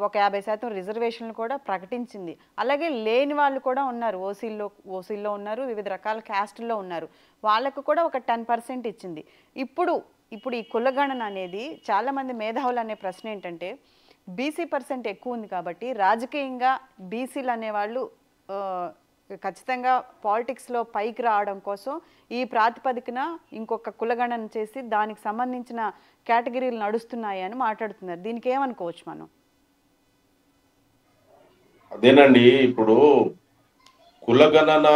ఒక 50% రిజర్వేషన్లు కూడా ప్రకటించింది. అలాగే లేని వాళ్ళు కూడా ఉన్నారు, ఓసీల్లో ఉన్నారు, వివిధ రకాల క్యాస్టుల్లో ఉన్నారు, వాళ్ళకు కూడా ఒక 10% ఇచ్చింది. ఇప్పుడు ఈ కులగణన అనేది చాలామంది మేధావులు అనే ప్రశ్న ఏంటంటే, బీసీ % ఎక్కువ ఉంది కాబట్టి రాజకీయంగా బీసీలు అనేవాళ్ళు ఖచ్చితంగా పాలిటిక్స్లో పైకి రావడం కోసం ఈ ప్రాతిపదికన ఇంకొక కులగణన చేసి దానికి సంబంధించిన కేటగిరీలు నడుస్తున్నాయి అని మాట్లాడుతున్నారు. దీనికి ఏమనుకోవచ్చు మనం? అదేనండి, ఇప్పుడు కులగణన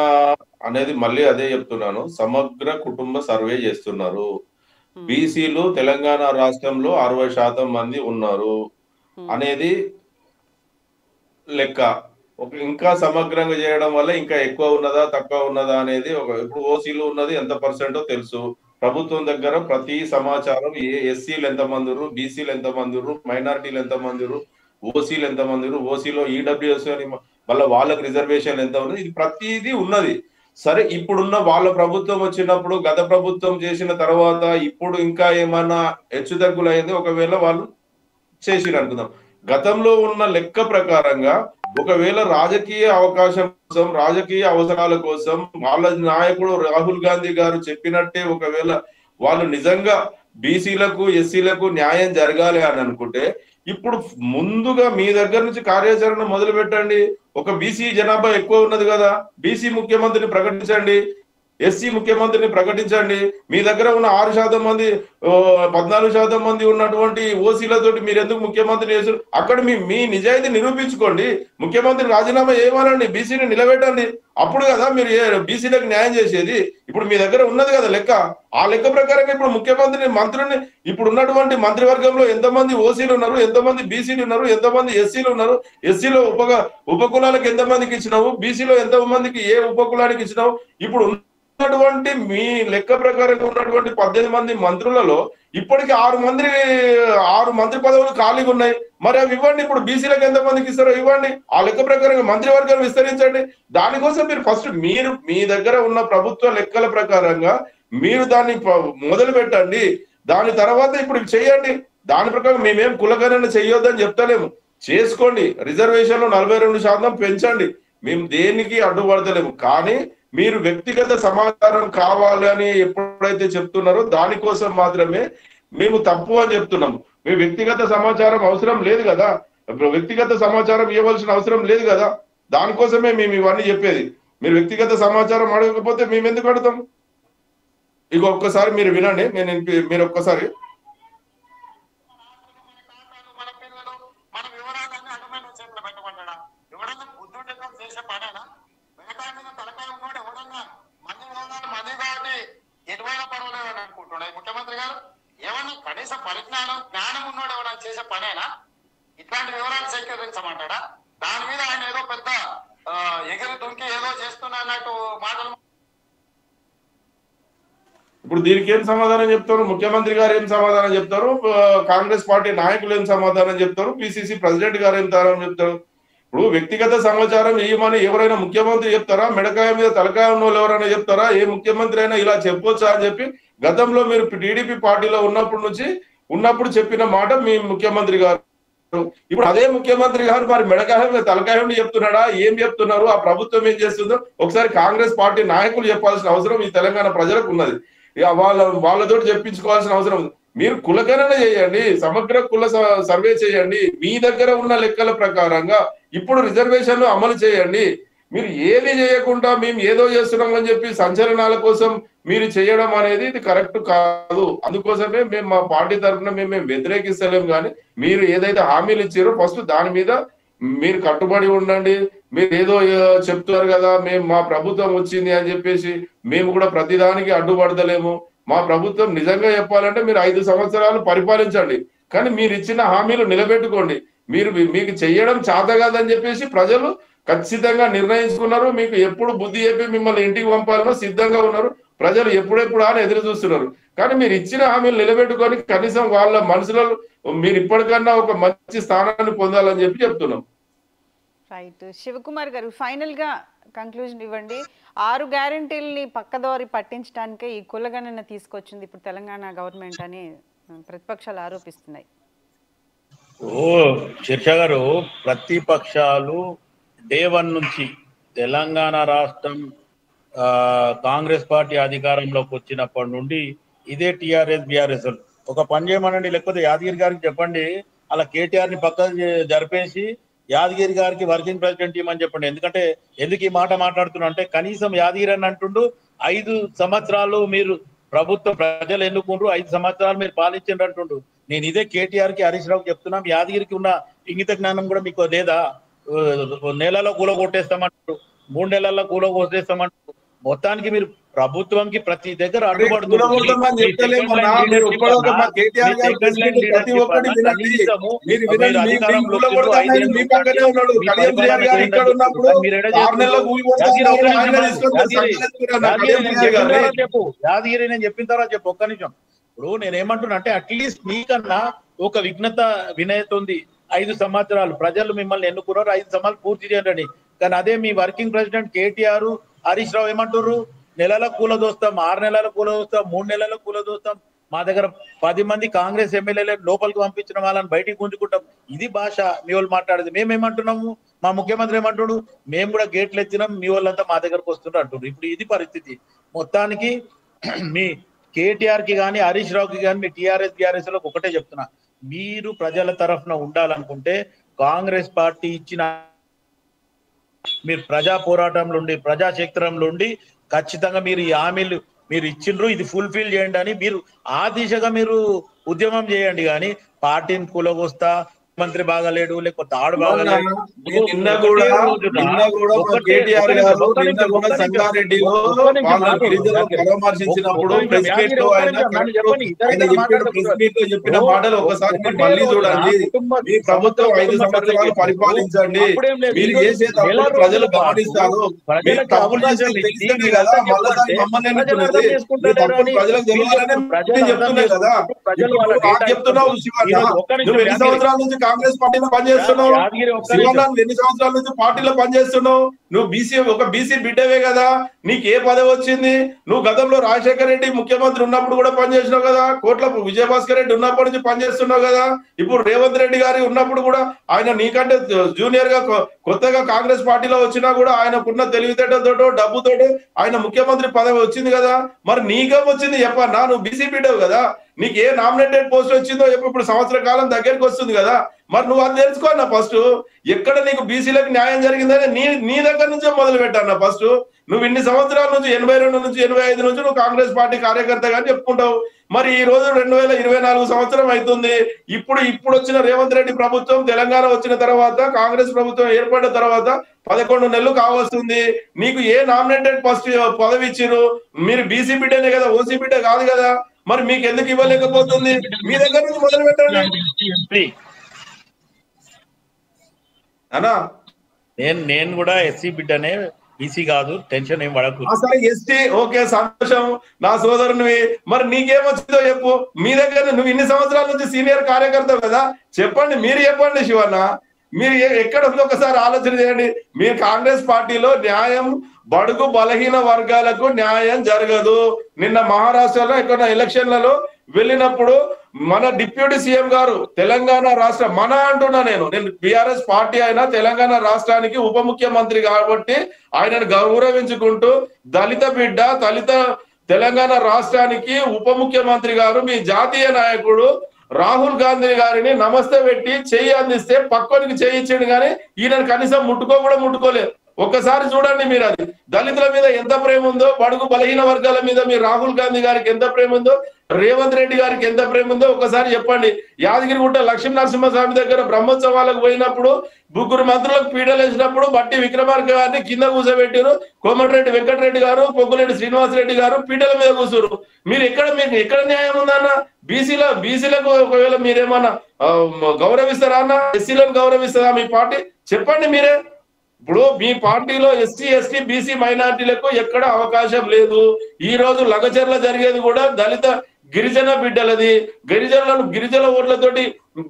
అనేది మళ్ళీ అదే చెప్తున్నాను, సమగ్ర కుటుంబ సర్వే చేస్తున్నారు. బీసీలు తెలంగాణ రాష్ట్రంలో 60% మంది ఉన్నారు అనేది లెక్క. ఇంకా సమగ్రంగా చేయడం వల్ల ఇంకా ఎక్కువ ఉన్నదా తక్కువ ఉన్నదా అనేది ఇప్పుడు ఓసీలు ఉన్నది ఎంత పర్సెంటో తెలుసు. ప్రభుత్వం దగ్గర ప్రతి సమాచారం ఎస్సీలు ఎంతమంది, బీసీలు ఎంతమంది, మైనారిటీలు ఎంతమంది, ఓసీలు ఎంతమంది, ఓసీలో ఈడబ్ల్యూఎస్ అని మళ్ళీ వాళ్ళకి రిజర్వేషన్ ఎంత ఉన్నది, ఇది ప్రతిదీ ఉన్నది. సరే, ఇప్పుడున్న వాళ్ళ ప్రభుత్వం వచ్చినప్పుడు గత ప్రభుత్వం చేసిన తర్వాత ఇప్పుడు ఇంకా ఏమన్నా హెచ్చుతగ్గులు అయింది ఒకవేళ వాళ్ళు చేసిరు అనుకుందాం. గతంలో ఉన్న లెక్క ప్రకారంగా ఒకవేళ రాజకీయ అవకాశం కోసం, రాజకీయ అవసరాల కోసం వాళ్ళ నాయకుడు రాహుల్ గాంధీ గారు చెప్పినట్టే ఒకవేళ వాళ్ళు నిజంగా బీసీలకు ఎస్సీలకు న్యాయం జరగాలి అని అనుకుంటే ఇప్పుడు ముందుగా మీ దగ్గర నుంచి కార్యాచరణ మొదలు పెట్టండి. ఒక బీసీ జనాభా ఎక్కువ ఉన్నది కదా, బీసీ ముఖ్యమంత్రిని ప్రకటించండి, ఎస్సీ ముఖ్యమంత్రిని ప్రకటించండి. మీ దగ్గర ఉన్న 6% మంది 14% మంది ఉన్నటువంటి ఓసీలతోటి మీరు ఎందుకు ముఖ్యమంత్రి చేశారు? అక్కడ మీ నిజాయితీ నిరూపించుకోండి, ముఖ్యమంత్రి రాజీనామా చేయమనండి, బీసీని నిలబెట్టండి. అప్పుడు కదా మీరు బీసీలకు న్యాయం చేసేది. ఇప్పుడు మీ దగ్గర ఉన్నది కదా లెక్క, ఆ లెక్క ప్రకారంగా ఇప్పుడు ముఖ్యమంత్రిని మంత్రుల్ని ఇప్పుడు ఉన్నటువంటి మంత్రివర్గంలో ఎంతమంది ఓసీలు ఉన్నారు, ఎంతమంది బీసీలు ఉన్నారు, ఎంతమంది ఎస్సీలు ఉన్నారు, ఎస్సీలో ఉపకులాలకు ఎంతమందికి ఇచ్చినావు, బీసీలో ఎంతమందికి ఏ ఉపకులానికి ఇచ్చినావు? ఇప్పుడు ఉన్నటువంటి మీ లెక్క ప్రకారంగా ఉన్నటువంటి 18 మంది మంత్రులలో ఇప్పటికి 6 మంత్రి పదవులు ఖాళీగా ఉన్నాయి. మరి అవి ఇవ్వండి. ఇప్పుడు బీసీలకు ఎంతమందికి ఇస్తారో ఇవ్వండి. ఆ లెక్క ప్రకారంగా మంత్రివర్గాన్ని విస్తరించండి. దానికోసం మీరు ఫస్ట్ మీ దగ్గర ఉన్న ప్రభుత్వ లెక్కల ప్రకారంగా మీరు దాన్ని మొదలు పెట్టండి. దాని తర్వాత ఇప్పుడు చేయండి. దాని ప్రకారం మేమేం కులగణన చెయ్యొద్దని చెప్తలేము, చేసుకోండి. రిజర్వేషన్లో 42% పెంచండి, మేము దేనికి అడ్డుపడతలేము. కానీ మీరు వ్యక్తిగత సమాచారం కావాలని ఎప్పుడైతే చెప్తున్నారో దానికోసం మాత్రమే మేము తప్పు అని చెప్తున్నాము. మీ వ్యక్తిగత సమాచారం అవసరం లేదు కదా, వ్యక్తిగత సమాచారం ఇవ్వవలసిన అవసరం లేదు కదా, దానికోసమే మేము ఇవన్నీ చెప్పేది. మీరు వ్యక్తిగత సమాచారం అడగకపోతే మేము ఎందుకు అడుగుతాం? ఇక ఒక్కసారి మీరు వినండి, మీరు ఒక్కసారి మన వివరాలన్నీ అడ్డమైన చేతులు పెట్టమంటాడా? ఎవడన్నా బుద్ధుంటే చేసే పనేనా? వెనకాల జ్ఞానం ఉన్నాడు ఎవడని చేసే పనేనా? ఇట్లాంటి వివరాలు సేకరించమంటాడా? దాని మీద ఆయన ఏదో పెద్ద ఎగిరి దుంకి ఏదో చేస్తున్నా అన్నట్టు మాటలు. ఇప్పుడు దీనికి ఏం సమాధానం చెప్తారు? ముఖ్యమంత్రి గారు ఏం సమాధానం చెప్తారు? కాంగ్రెస్ పార్టీ నాయకులు ఏం సమాధానం చెప్తారు? పిసిసి ప్రెసిడెంట్ గారు ఏం సమాధానం చెప్తారు? ఇప్పుడు వ్యక్తిగత సమాచారం ఏమని ఎవరైనా ముఖ్యమంత్రి చెప్తారా? మెడకాయ మీద తలకాయ ఉన్న వాళ్ళు ఎవరైనా చెప్తారా? ఏ ముఖ్యమంత్రి అయినా ఇలా చెప్పొచ్చా అని చెప్పి గతంలో మీరు టీడీపీ పార్టీలో ఉన్నప్పుడు చెప్పిన మాట మీ ముఖ్యమంత్రి గారు. ఇప్పుడు అదే ముఖ్యమంత్రి గారు మరి మెడకాయ మీద తలకాయ ఉండి చెప్తున్నాడా? ఏం చెప్తున్నారు? ఆ ప్రభుత్వం ఏం చేస్తుందో ఒకసారి కాంగ్రెస్ పార్టీ నాయకులు చెప్పాల్సిన అవసరం ఈ తెలంగాణ ప్రజలకు ఉన్నది. వాళ్ళతో చెప్పించుకోవాల్సిన అవసరం ఉంది. మీరు కులగణన చేయండి, సమగ్ర కుల సర్వే చేయండి, మీ దగ్గర ఉన్న లెక్కల ప్రకారంగా ఇప్పుడు రిజర్వేషన్లు అమలు చేయండి. మీరు ఏది చేయకుండా మేము ఏదో చేస్తున్నాం అని చెప్పి సంచలనాల కోసం మీరు చేయడం అనేది ఇది కరెక్ట్ కాదు. అందుకోసమే మేము మా పార్టీ తరఫున మేము వ్యతిరేకిస్తలేం. కానీ మీరు ఏదైతే హామీలు ఇచ్చారో ఫస్ట్ దాని మీద మీరు కట్టుబడి ఉండండి. మీరు ఏదో చెప్తున్నారు కదా మేము మా ప్రభుత్వం వచ్చింది అని చెప్పేసి మేము కూడా ప్రతిదానికి అడ్డుపడతలేము. మా ప్రభుత్వం నిజంగా చెప్పాలంటే మీరు 5 సంవత్సరాలు పరిపాలించండి, కానీ మీరు ఇచ్చిన హామీలు నిలబెట్టుకోండి. మీకు చెయ్యడం చేత కాదని చెప్పేసి ప్రజలు ఖచ్చితంగా నిర్ణయించుకున్నారు. మీకు ఎప్పుడు బుద్ధి చెప్పి మిమ్మల్ని ఇంటికి పంపాలనో సిద్ధంగా ఉన్నారు. ప్రజలు ఎప్పుడెప్పుడు అని ఎదురు చూస్తున్నారు. కానీ మీరు ఇచ్చిన హామీలు నిలబెట్టుకొని కనీసం వాళ్ళ మనసులో మీరు ఇప్పటికన్నా ఒక మంచి స్థానాన్ని పొందాలని చెప్పి చెప్తున్నాం. రైట్. శివకుమార్ గారు, ఫైనల్ గా కంక్లూజన్ ఇవ్వండి. 6 గ్యారెంటీలని పక్కదోరి పట్టించడానికే ఈ కులగణన తీసుకొచ్చింది ఇప్పుడు తెలంగాణ గవర్నమెంట్ అని ప్రతిపక్షాలు ఆరోపిస్తున్నాయి. శీర్ష గారు, ప్రతిపక్షాలు డే 1 నుంచి తెలంగాణ రాష్ట్రం కాంగ్రెస్ పార్టీ అధికారంలోకి వచ్చినప్పటి నుండి ఇదే టిఆర్ఎస్ బిఆర్ఎస్ ఒక పని చేయమనండి, లేకపోతే యాదగిరి గారికి చెప్పండి అలా కేటీఆర్ ని పక్కన జరిపేసి యాదగిరి గారికి వర్కింగ్ ప్రెసిడెంట్ ఇవ్వమని చెప్పండి. ఎందుకంటే ఎందుకు ఈ మాట మాట్లాడుతున్నా అంటే కనీసం యాదగిరి అని అంటుండు 5 సంవత్సరాలు మీరు ప్రభుత్వం ప్రజలు ఎన్నుకుంటూ 5 సంవత్సరాలు మీరు పాలించండి అంటుండు. నేను ఇదే కేటీఆర్ కి హరీష్ రావుకి చెప్తున్నాం, యాదగిరికి ఉన్న ఇంగిత జ్ఞానం కూడా మీకు లేదా? నెలలో కూల కొట్టేస్తామంటారు, 3 నెలల్లో కూల కొట్టేస్తామంటారు. మొత్తానికి మీరు ప్రభుత్వంకి ప్రతి దగ్గర అడ్డుపడుతున్నారు. యాదగిరి నేను చెప్పిన తర్వాత చెప్పు ఒక్క నిమిషం. ఇప్పుడు నేనేమంటున్నా అంటే అట్లీస్ట్ మీకన్నా ఒక వినయత ఉంది. 5 సంవత్సరాలు ప్రజలు మిమ్మల్ని ఎన్నుకున్నారు, 5 సంవత్సరాలు పూర్తి చేయండి. కానీ అదే మీ వర్కింగ్ ప్రెసిడెంట్ కేటీఆర్ హరీష్ రావు ఏమంటారు? నెలల కూల దోస్తాం, 6 నెలల కూల దోస్తాం, 3 నెలల కూల దోస్తాం. మా దగ్గర 10 మంది కాంగ్రెస్ ఎమ్మెల్యేలు లోపలికి పంపించిన వాళ్ళని బయటికి గుంజుకుంటాం. ఇది భాష మీ వాళ్ళు మాట్లాడేది. మేమేమంటున్నాము, మా ముఖ్యమంత్రి ఏమంటుడు, మేము కూడా గేట్లు ఎత్తినాం, మీ వాళ్ళంతా మా దగ్గరకు వస్తున్నారు అంటున్నారు. ఇప్పుడు ఇది పరిస్థితి. మొత్తానికి మీ కేటీఆర్ కి కానీ హరీష్ రావుకి కానీ మీ టిఆర్ఎస్ బిఆర్ఎస్ లో ఒకటే చెప్తున్నా, మీరు ప్రజల తరఫున ఉండాలనుకుంటే కాంగ్రెస్ పార్టీ ఇచ్చిన మీరు ప్రజా పోరాటంలో ఉండి ప్రజాక్షేత్రంలో ఉండి ఖచ్చితంగా మీరు ఈ హామీలు మీరు ఇచ్చిండ్రు, ఇది ఫుల్ఫిల్ చేయండి అని మీరు ఆ దిశగా మీరు ఉద్యమం చేయండి. కానీ పార్టీని కూలగొస్తా మంత్రి బాగాలేడు లేకపోతే ఆడు బాగాలేడు. నిన్న కూడా కేటీఆర్ గారు నిన్న కూడా సంగారెడ్డిలో వాళ్ళ గిరిజనులను పరామర్శించినప్పుడు ప్రెస్ మీట్ లో చెప్పిన మాటలు ఒకసారి మీరు మళ్ళీ చూడండి. మీ ప్రభుత్వం 5 సంవత్సరాలు పరిపాలించండి, మీరు చేసే తప్పులు ప్రజలు గమనిస్తారు. మీరు తప్పులు చేసే తెలిస్తేనే కదా మళ్ళీ మమ్మల్ని ఎన్నుకున్నది. మీ తప్పులు ప్రజలకు తెలియాలని చెప్తున్నాయి కదా. నాకు చెప్తున్నావు శివన్న, నువ్వు ఎన్ని సంవత్సరాల నుంచి కాంగ్రెస్ పార్టీలో పనిచేస్తున్నావు? శివన్న, ఎన్ని సంవత్సరాల నుంచి పార్టీలో పనిచేస్తున్నావు? నువ్వు ఒక బీసీ బిడ్డవే కదా, నీకు ఏ పదవి వచ్చింది? నువ్వు గతంలో రాజశేఖర రెడ్డి ముఖ్యమంత్రి ఉన్నప్పుడు కూడా పనిచేసినావు కదా, కోట్ల విజయభాస్కర్ రెడ్డి ఉన్నప్పటి నుంచి పనిచేస్తున్నావు కదా, ఇప్పుడు రేవంత్ రెడ్డి గారి ఉన్నప్పుడు కూడా ఆయన నీకంటే జూనియర్ గా కొత్తగా కాంగ్రెస్ పార్టీలో వచ్చినా కూడా ఆయనకున్న తెలివితేటలతోటో డబ్బుతోటో ఆయన ముఖ్యమంత్రి పదవి వచ్చింది కదా. మరి నీకేం వచ్చింది చెప్పన్నా? నువ్వు బీసీ బిడ్డవు కదా, నీకు ఏ నామినేటెడ్ పోస్ట్ వచ్చిందో ఇప్పుడు సంవత్సర కాలం దగ్గరికి వస్తుంది కదా. మరి నువ్వు అది తెలుసుకో అన్న. ఫస్ట్ ఎక్కడ నీకు బీసీలకు న్యాయం జరిగిందని నీ దగ్గర నుంచే మొదలు పెట్టాను. ఫస్ట్ నువ్వు ఇన్ని సంవత్సరాల నుంచి 82 నుంచి 85 నుంచి నువ్వు కాంగ్రెస్ పార్టీ కార్యకర్తగా చెప్పుకుంటావు. మరి ఈ రోజు 2024 సంవత్సరం అవుతుంది. ఇప్పుడు వచ్చిన రేవంత్ రెడ్డి ప్రభుత్వం తెలంగాణ వచ్చిన తర్వాత కాంగ్రెస్ ప్రభుత్వం ఏర్పడిన తర్వాత 11 నెలలు కావస్తుంది. నీకు ఏ నామినేటెడ్ ఫస్ట్ పదవి ఇచ్చిరు? మీరు బీసీ బిడ్డనే కదా, ఓసీ బిడ్డ కాదు కదా. మరి మీకు ఎందుకు ఇవ్వలేకపోతుంది? మీ దగ్గర నుంచి మొదలు పెట్టండి అన్నా. నేను కూడా ఎస్సీ బిడ్డనే, బీసీ కాదు, టెన్షన్ ఏం పడకు. అసలు ఎస్టీ ఓకే, సంతోషం నా సోదరునివి. మరి నీకేమొచ్చిందో చెప్పు. మీ దగ్గర నువ్వు ఇన్ని సంవత్సరాల నుంచి సీనియర్ కార్యకర్త కదా, చెప్పండి, మీరు చెప్పండి శివన్న. మీరు ఎక్కడ ఉందో ఒకసారి ఆలోచన చేయండి. మీరు కాంగ్రెస్ పార్టీలో న్యాయం, బడుగు బలహీన వర్గాలకు న్యాయం జరగదు. నిన్న మహారాష్ట్రలో ఎక్కడ ఎలక్షన్లలో వెళ్ళినప్పుడు మన డిప్యూటీ సీఎం గారు తెలంగాణ రాష్ట్ర మన అంటున్నా నేను బీఆర్ఎస్ పార్టీ అయినా తెలంగాణ రాష్ట్రానికి ఉప ముఖ్యమంత్రి కాబట్టి ఆయనను గౌరవించుకుంటూ దళిత బిడ్డ తెలంగాణ రాష్ట్రానికి ఉప ముఖ్యమంత్రి గారు మీ జాతీయ నాయకుడు రాహుల్ గాంధీ గారిని నమస్తే పెట్టి చెయ్యి అందిస్తే పక్కనికి చేయించాడు, కానీ ఈయన కనీసం ముట్టుకోలేదు. ఒక్కసారి చూడండి మీరు. అది దళితుల మీద ఎంత ప్రేమ ఉందో, బడుగు బలహీన వర్గాల మీద మీ రాహుల్ గాంధీ గారికి ఎంత ప్రేమ ఉందో, రేవంత్ రెడ్డి గారికి ఎంత ప్రేమ ఉందో ఒకసారి చెప్పండి. యాదగిరిగుట్ట లక్ష్మీ నరసింహస్వామి దగ్గర బ్రహ్మోత్సవాలకు పోయినప్పుడు 3 మంత్రులకు పీడలు వేసినప్పుడు బట్టి విక్రమార్క గారిని కింద కూర్చోబెట్టారు. కోమటిరెడ్డి వెంకటరెడ్డి గారు, పొంగులేటి శ్రీనివాసరెడ్డి గారు పీడల మీద కూర్చురు. మీకు ఎక్కడ న్యాయం ఉందన్న? బీసీలకు ఒకవేళ మీరేమన్నా గౌరవిస్తారా అన్న? ఎస్సీలను గౌరవిస్తారా మీ పార్టీ? చెప్పండి మీరే. ఇప్పుడు మీ పార్టీలో ఎస్సీ, ఎస్టీ, బీసీ మైనార్టీలకు ఎక్కడ అవకాశం లేదు. ఈ రోజు లగచర్ల జరిగేది కూడా దళిత గిరిజన బిడ్డలది. గిరిజన ఓట్లతోటి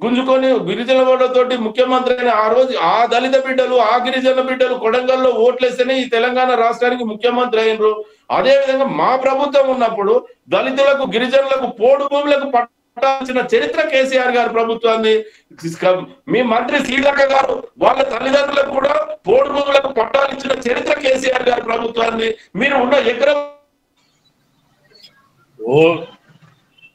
గుంజుకొని గిరిజన ఓట్లతోటి ముఖ్యమంత్రి అయిన ఆ రోజు ఆ దళిత బిడ్డలు, ఆ గిరిజన బిడ్డలు కొడంగల్లో ఓట్లేస్తేనే ఈ తెలంగాణ రాష్ట్రానికి ముఖ్యమంత్రి అయినరు. అదే విధంగా మా ప్రభుత్వం ఉన్నప్పుడు దళితులకు, గిరిజనులకు, పోడు భూములకు పట్టాల్సిన చరిత్ర కేసీఆర్ గారి ప్రభుత్వాన్ని. మీ మంత్రి శ్రీలక్క గారు వాళ్ళ తల్లిదండ్రులకు కూడా పోడు భూములకు పట్టాలిచ్చిన చరిత్ర కేసీఆర్ గారి ప్రభుత్వాన్ని. మీరు ఉన్న ఎకరం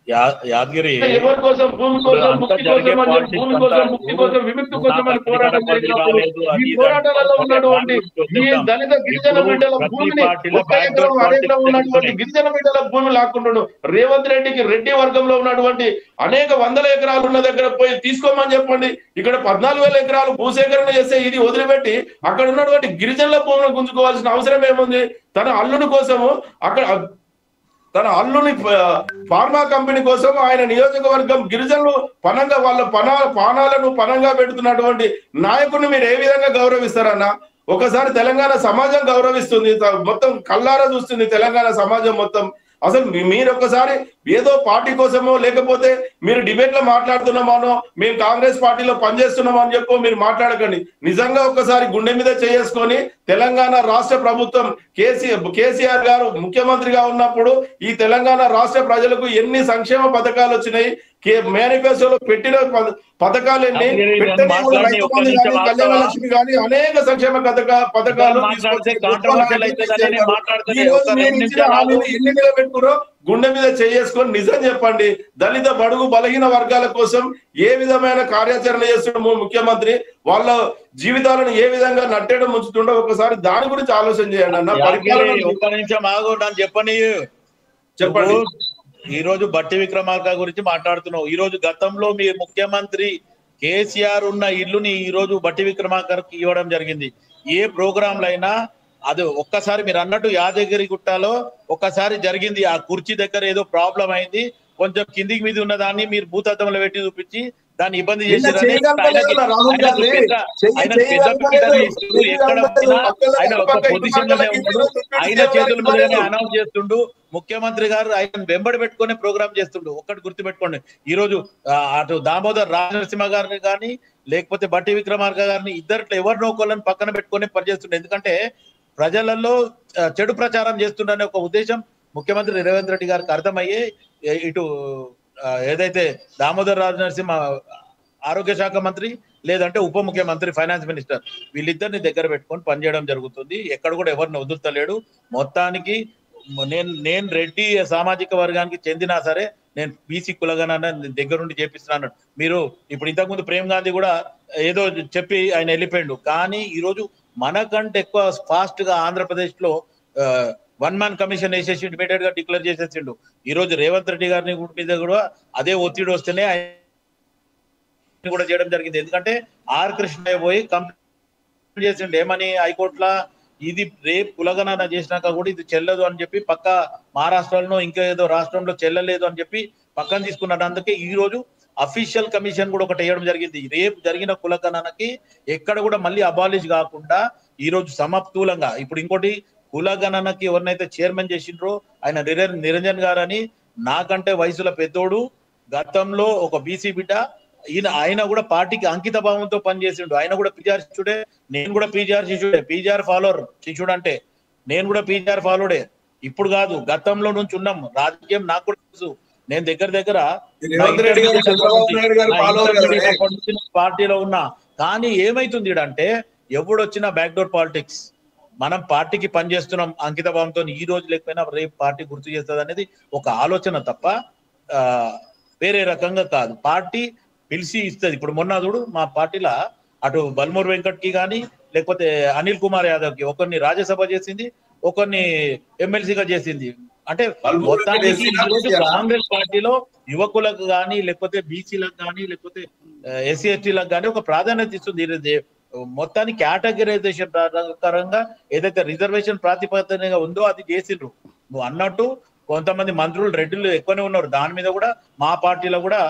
యాదగిరి ఎవరి కోసం? భూమి కోసం, ముక్తి కోసం అని, భూమి కోసం, ముక్తి కోసం, విముక్తి కోసం అని పోరాటం చేసినప్పుడు ఈ పోరాటాలలో ఉన్నటువంటి ఈ దళిత గిరిజన బిడ్డల భూమిని ఒక్క ఎకరం అరెకరం ఉన్నటువంటి గిరిజన బిడ్డల భూమి లాక్కుంటున్నాడు. రేవంత్ రెడ్డికి రెడ్డి వర్గంలో ఉన్నటువంటి అనేక వందల ఎకరాలు ఉన్న దగ్గర పోయి తీసుకోమని చెప్పండి. ఇక్కడ 14,000 ఎకరాలు భూసేకరణ చేస్తే ఇది వదిలిపెట్టి అక్కడ ఉన్నటువంటి గిరిజనుల భూములను గుంజుకోవాల్సిన అవసరం ఏముంది? తన అల్లుని కోసము తన అల్లుని ఫార్మా కంపెనీ కోసం ఆయన నియోజకవర్గం గిరిజనులు పనంగా వాళ్ళ పానాలను పనంగా పెడుతున్నటువంటి నాయకుడిని మీరు ఏ విధంగా గౌరవిస్తారన్నా? ఒకసారి తెలంగాణ సమాజం గౌరవిస్తుంది, మొత్తం కళ్ళారా చూస్తుంది తెలంగాణ సమాజం మొత్తం. అసలు మీరు ఒక్కసారి ఏదో పార్టీ కోసమో లేకపోతే మీరు డిబేట్ లో మాట్లాడుతున్నామనో మేము కాంగ్రెస్ పార్టీలో పనిచేస్తున్నామో అని చెప్పో మీరు మాట్లాడకండి. నిజంగా ఒక్కసారి గుండె మీద చేసుకొని తెలంగాణ రాష్ట్ర ప్రభుత్వం కేసీఆర్ గారు ముఖ్యమంత్రిగా ఉన్నప్పుడు ఈ తెలంగాణ రాష్ట్ర ప్రజలకు ఎన్ని సంక్షేమ పథకాలు వచ్చినాయి, మేనిఫెస్టోలో పెట్టిన పథకాలు ఎన్ని, కళ్యాణ లక్ష్మి కానీ అనేక సంక్షేమ పథకాలు ఎన్ని నిలబెట్టుకురో గుండె మీద చేసుకొని నిజం చెప్పండి. దళిత బడుగు బలహీన వర్గాల కోసం ఏ విధమైన కార్యాచరణ చేస్తుండో ముఖ్యమంత్రి, వాళ్ళ జీవితాలను ఏ విధంగా నట్టేయడం ఉంచుతుండో ఒకసారి దాని గురించి ఆలోచన చేయండి అన్న. ఒక్క నిమిషం ఆగు, నన్ను చెప్పండి. ఈ రోజు బట్టి విక్రమార్క గురించి మాట్లాడుతున్నావు. ఈ రోజు గతంలో మీ ముఖ్యమంత్రి కేసీఆర్ ఉన్న ఇల్లుని ఈ రోజు బట్టి విక్రమార్కకి ఇవ్వడం జరిగింది. ఏ ప్రోగ్రాంలు అయినా అది ఒక్కసారి మీరు అన్నట్టు యాదగిరి గుట్టలో ఒక్కసారి జరిగింది. ఆ కుర్చీ దగ్గర ఏదో ప్రాబ్లం అయింది, కొంచెం కిందికి మీద ఉన్న దాన్ని మీరు భూతత్వంలో పెట్టి చూపించి దాన్ని ఇబ్బంది చేశారని ఆయన ఒక పొజిషన్ లోనే ఉన్నాడు. ఆయన చేతుల మీదనే అనౌన్స్ చేస్తుండు. ముఖ్యమంత్రి గారు ఆయన వెంబడి పెట్టుకునే ప్రోగ్రామ్ చేస్తుండు. ఒక్కటి గుర్తుపెట్టుకోండి, ఈ రోజు అటు దామోదర్ రాజనరసింహ గారిని కానీ లేకపోతే బట్టి విక్రమార్క గారిని ఇద్దరిట్లో ఎవరినో ఒకళ్ళని పక్కన పెట్టుకుని పనిచేస్తుండే. ఎందుకంటే ప్రజలలో చెడు ప్రచారం చేస్తుండనే ఒక ఉద్దేశం ముఖ్యమంత్రి రేవంత్ రెడ్డి గారికి అర్థమయ్యే ఇటు ఏదైతే దామోదర్ రాజనరసింహ ఆరోగ్య శాఖ మంత్రి లేదంటే ఉప ముఖ్యమంత్రి ఫైనాన్స్ మినిస్టర్ వీళ్ళిద్దరిని దగ్గర పెట్టుకొని పనిచేయడం జరుగుతుంది. ఎక్కడ కూడా ఎవరిని వదులుతలేడు. మొత్తానికి నేను రెడ్డి సామాజిక వర్గానికి చెందినా సరే నేను బీసీ కులగణన దగ్గరుండి చేపిస్తున్నాను. మీరు ఇప్పుడు ఇంతకుముందు ప్రేమ్ గాంధీ కూడా ఏదో చెప్పి ఆయన వెళ్ళిపోయిండు. కానీ ఈరోజు మనకంటే ఎక్కువ ఫాస్ట్ గా ఆంధ్రప్రదేశ్ లో 1 man కమిషన్ వేసేసి ఇమీడియట్ గా డిక్లేర్ చేసేసిండు. ఈ రోజు రేవంత్ రెడ్డి గారిని మీద కూడా అదే ఒత్తిడి వస్తేనే ఆయన కూడా చేయడం జరిగింది. ఎందుకంటే ఆర్ కృష్ణయ్య పోయి కంప్లైంట్ చేసిండు. ఏమని? హైకోర్టులో ఇది రేపు కులగణన చేసినాక కూడా ఇది చెల్లదు అని చెప్పి పక్క మహారాష్ట్రలో ఇంకా ఏదో రాష్ట్రంలో చెల్లలేదు అని చెప్పి పక్కన తీసుకున్నారు. అందుకే ఈ రోజు అఫీషియల్ కమిషన్ కూడా ఒకటి వేయడం జరిగింది. రేపు జరిగిన కులగణనకి ఎక్కడ కూడా మళ్ళీ అబాలిష్ కాకుండా ఈ రోజు సమతులంగా. ఇప్పుడు ఇంకోటి కులగణనకి ఎవరినైతే చైర్మన్ చేసిండ్రో ఆయన నిరంజన్ గారు అని, నాకంటే వయసులో పెద్దోడు, గతంలో ఒక బీసీ బిడ్డ, ఆయన కూడా పార్టీకి అంకిత భావంతో పనిచేసిండు. ఆయన కూడా పీజీఆర్ శిష్యుడే, నేను కూడా పీజీఆర్ శిష్యుడే, పీజీఆర్ ఫాలోవర్. శిష్యుడు అంటే నేను కూడా పీజీఆర్ ఫాలోడే. ఇప్పుడు కాదు, గతంలో నుంచి ఉన్నాం. రాజకీయం నాకు కూడా తెలుసు. నేను దగ్గర పార్టీలో ఉన్నా. కానీ ఏమైతుంది అంటే ఎవడొచ్చినా బ్యాక్డోర్ పాలిటిక్స్. మనం పార్టీకి పనిచేస్తున్నాం అంకిత భావంతో, ఈ రోజు లేకపోయినా రేపు పార్టీ గుర్తు చేస్తుంది అనేది ఒక ఆలోచన తప్ప వేరే రకంగా కాదు. పార్టీ పిలిచి ఇస్తుంది. ఇప్పుడు మొన్న చూడు మా పార్టీలో అటు బల్మూర్ వెంకట్ కి కానీ లేకపోతే అనిల్ కుమార్ యాదవ్ కి ఒకరిని రాజ్యసభ చేసింది, ఒకరిని ఎమ్మెల్సీగా చేసింది. అంటే మొత్తానికి కాంగ్రెస్ పార్టీలో యువకులకు కానీ లేకపోతే బీసీలకు కానీ లేకపోతే ఎస్సీ ఎస్టీలకు కానీ ఒక ప్రాధాన్యత ఇస్తుంది. మొత్తానికి కేటగిరైజేషన్ ప్రకారంగా ఏదైతే రిజర్వేషన్ ప్రాతిపదికగా ఉందో అది చేసిండ్రు. నువ్వు అన్నట్టు కొంతమంది మంత్రులు రెడ్డిలు ఎక్కువనే ఉన్నారు. దాని మీద కూడా మా పార్టీలో కూడా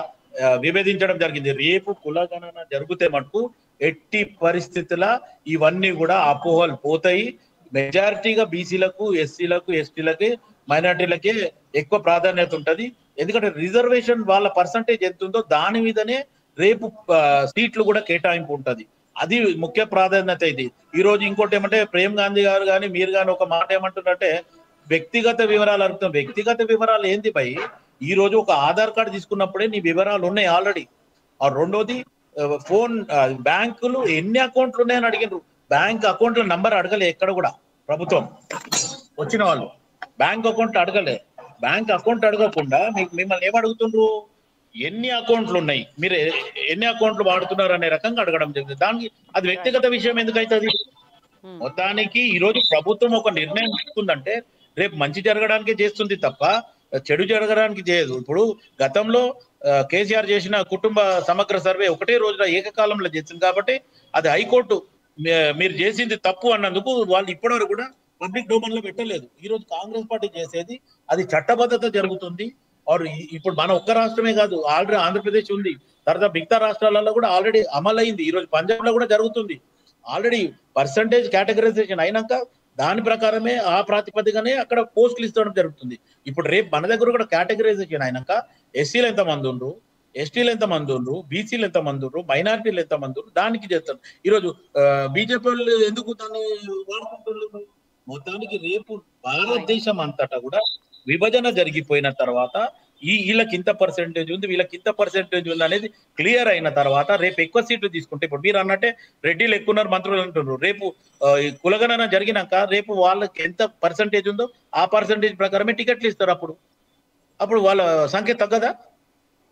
విభేదించడం జరిగింది. రేపు కులగణన జరిగితే మటుకు ఎట్టి పరిస్థితుల ఇవన్నీ కూడా అపోహలు పోతాయి. మెజారిటీగా బీసీలకు, ఎస్సీలకు, ఎస్టీలకి, మైనార్టీలకే ఎక్కువ ప్రాధాన్యత ఉంటది. ఎందుకంటే రిజర్వేషన్ వాళ్ళ పర్సంటేజ్ ఎంత ఉందో దాని మీదనే రేపు సీట్లు కూడా కేటాయింపు ఉంటది. అది ముఖ్య ప్రాధాన్యత. ఇది ఈ రోజు ఇంకోటి ఏమంటే ప్రేమ్ గాంధీ గారు కానీ మీరు కానీ ఒక మాట ఏమంటున్నారంటే వ్యక్తిగత వివరాలు అడుగుతాం. వ్యక్తిగత వివరాలు ఏంది భయ్? ఈ రోజు ఒక ఆధార్ కార్డు తీసుకున్నప్పుడే నీ వివరాలు ఉన్నాయి ఆల్రెడీ. రెండోది ఫోన్, బ్యాంకులు ఎన్ని అకౌంట్లు ఉన్నాయని అడిగినారు. బ్యాంక్ అకౌంట్ల నంబర్ అడగలే ఎక్కడ కూడా. ప్రభుత్వం వచ్చిన వాళ్ళు బ్యాంక్ అకౌంట్ అడగలే. బ్యాంక్ అకౌంట్ అడగకుండా మిమ్మల్ని ఏమడుగుతుండ్రు, ఎన్ని అకౌంట్లు ఉన్నాయి, మీరు ఎన్ని అకౌంట్లు వాడుతున్నారు అనే రకంగా అడగడం జరిగింది. దానికి అది వ్యక్తిగత విషయం ఎందుకైతుంది? మొత్తానికి ఈ రోజు ప్రభుత్వం ఒక నిర్ణయం తీసుకుందంటే రేపు మంచి జరగడానికి చేస్తుంది తప్ప చెడు జరగడానికి చేయదు. ఇప్పుడు గతంలో కేసీఆర్ చేసిన కుటుంబ సమగ్ర సర్వే ఒకటే రోజున ఏకకాలంలో చేసింది కాబట్టి అది హైకోర్టు మీరు చేసింది తప్పు అన్నందుకు వాళ్ళు ఇప్పటివరకు కూడా పబ్లిక్ డొమైన్ లో పెట్టలేదు. ఈ రోజు కాంగ్రెస్ పార్టీ చేసేది అది చట్టబద్ధత జరుగుతుంది. ఇప్పుడు మన ఒక్క రాష్ట్రమే కాదు, ఆల్రెడీ ఆంధ్రప్రదేశ్ ఉంది, తర్వాత మిగతా రాష్ట్రాలలో కూడా ఆల్రెడీ అమలైంది. ఈ రోజు పంజాబ్ లో కూడా జరుగుతుంది. ఆల్రెడీ పర్సంటేజ్ కేటగరైజేషన్ అయినాక దాని ప్రకారమే ఆ ప్రాతిపదికనే అక్కడ పోస్టులు ఇస్తడం జరుగుతుంది. ఇప్పుడు రేపు మన దగ్గర కూడా కేటగరైజేషన్ అయినాక ఎస్సీలు ఎంతమంది ఉండ్రు, ఎస్టీలు ఎంతమంది ఉండ్రు, బీసీలు ఎంతమంది ఉండ్రు, మైనారిటీలు ఎంతమంది ఉండ్రు, దానికి చేస్తారు. ఈరోజు బీజేపీ వాళ్ళు ఎందుకు దాన్ని వాడుకుంటున్నారు? మొత్తానికి రేపు భారతదేశం అంతటా కూడా విభజన జరిగిపోయిన తర్వాత వీళ్ళకి ఇంత పర్సెంటేజ్ ఉంది, వీళ్ళకి ఇంత పర్సెంటేజ్ ఉంది అనేది క్లియర్ అయిన తర్వాత రేపు ఎక్కువ సీట్లు తీసుకుంటే, ఇప్పుడు మీరు అన్నట్టే రెడ్డిలు ఎక్కున్నారు, మంత్రులు అంటున్నారు. రేపు కులగణన జరిగినాక రేపు వాళ్ళకి ఎంత పర్సెంటేజ్ ఉందో ఆ పర్సెంటేజ్ ప్రకారమే టికెట్లు ఇస్తారు. అప్పుడు వాళ్ళ సంఖ్య తగ్గదా?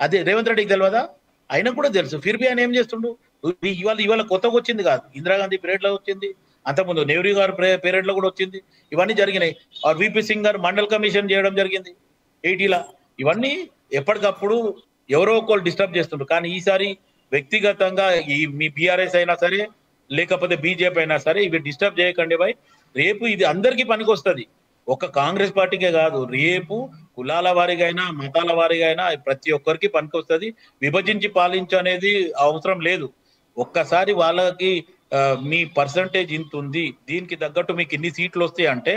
అదే రేవంత్ రెడ్డికి తెలియదా? అయినా కూడా తెలుసు. ఫిర్బీ ఆయన ఏం చేస్తుండు? ఇవాళ కొత్తగా వచ్చింది కాదు, ఇందిరాగాంధీ పీరియడ్ లో వచ్చింది, అంతకుముందు నెహ్రూ గారు పీరియడ్ లో కూడా వచ్చింది. ఇవన్నీ జరిగినాయి. విపి సింగ్ గారు మండల్ కమిషన్ చేయడం జరిగింది 80లా. ఇవన్నీ ఎప్పటికప్పుడు ఎవరో ఒకరు డిస్టర్బ్ చేస్తుండ్రు. కానీ ఈసారి వ్యక్తిగతంగా మీ బీఆర్ఎస్ అయినా సరే లేకపోతే బీజేపీ అయినా సరే ఇవి డిస్టర్బ్ చేయకండి భయ్. రేపు ఇది అందరికీ పనికి వస్తుంది, ఒక కాంగ్రెస్ పార్టీకే కాదు. రేపు కులాల వారిగా అయినా మతాల వారిగా అయినా ప్రతి ఒక్కరికి పనికి వస్తుంది. విభజించి పాలించనేది అవసరం లేదు. ఒక్కసారి వాళ్ళకి మీ పర్సంటేజ్ ఇంత ఉంది, దీనికి తగ్గట్టు మీకు ఇన్ని సీట్లు వస్తాయి అంటే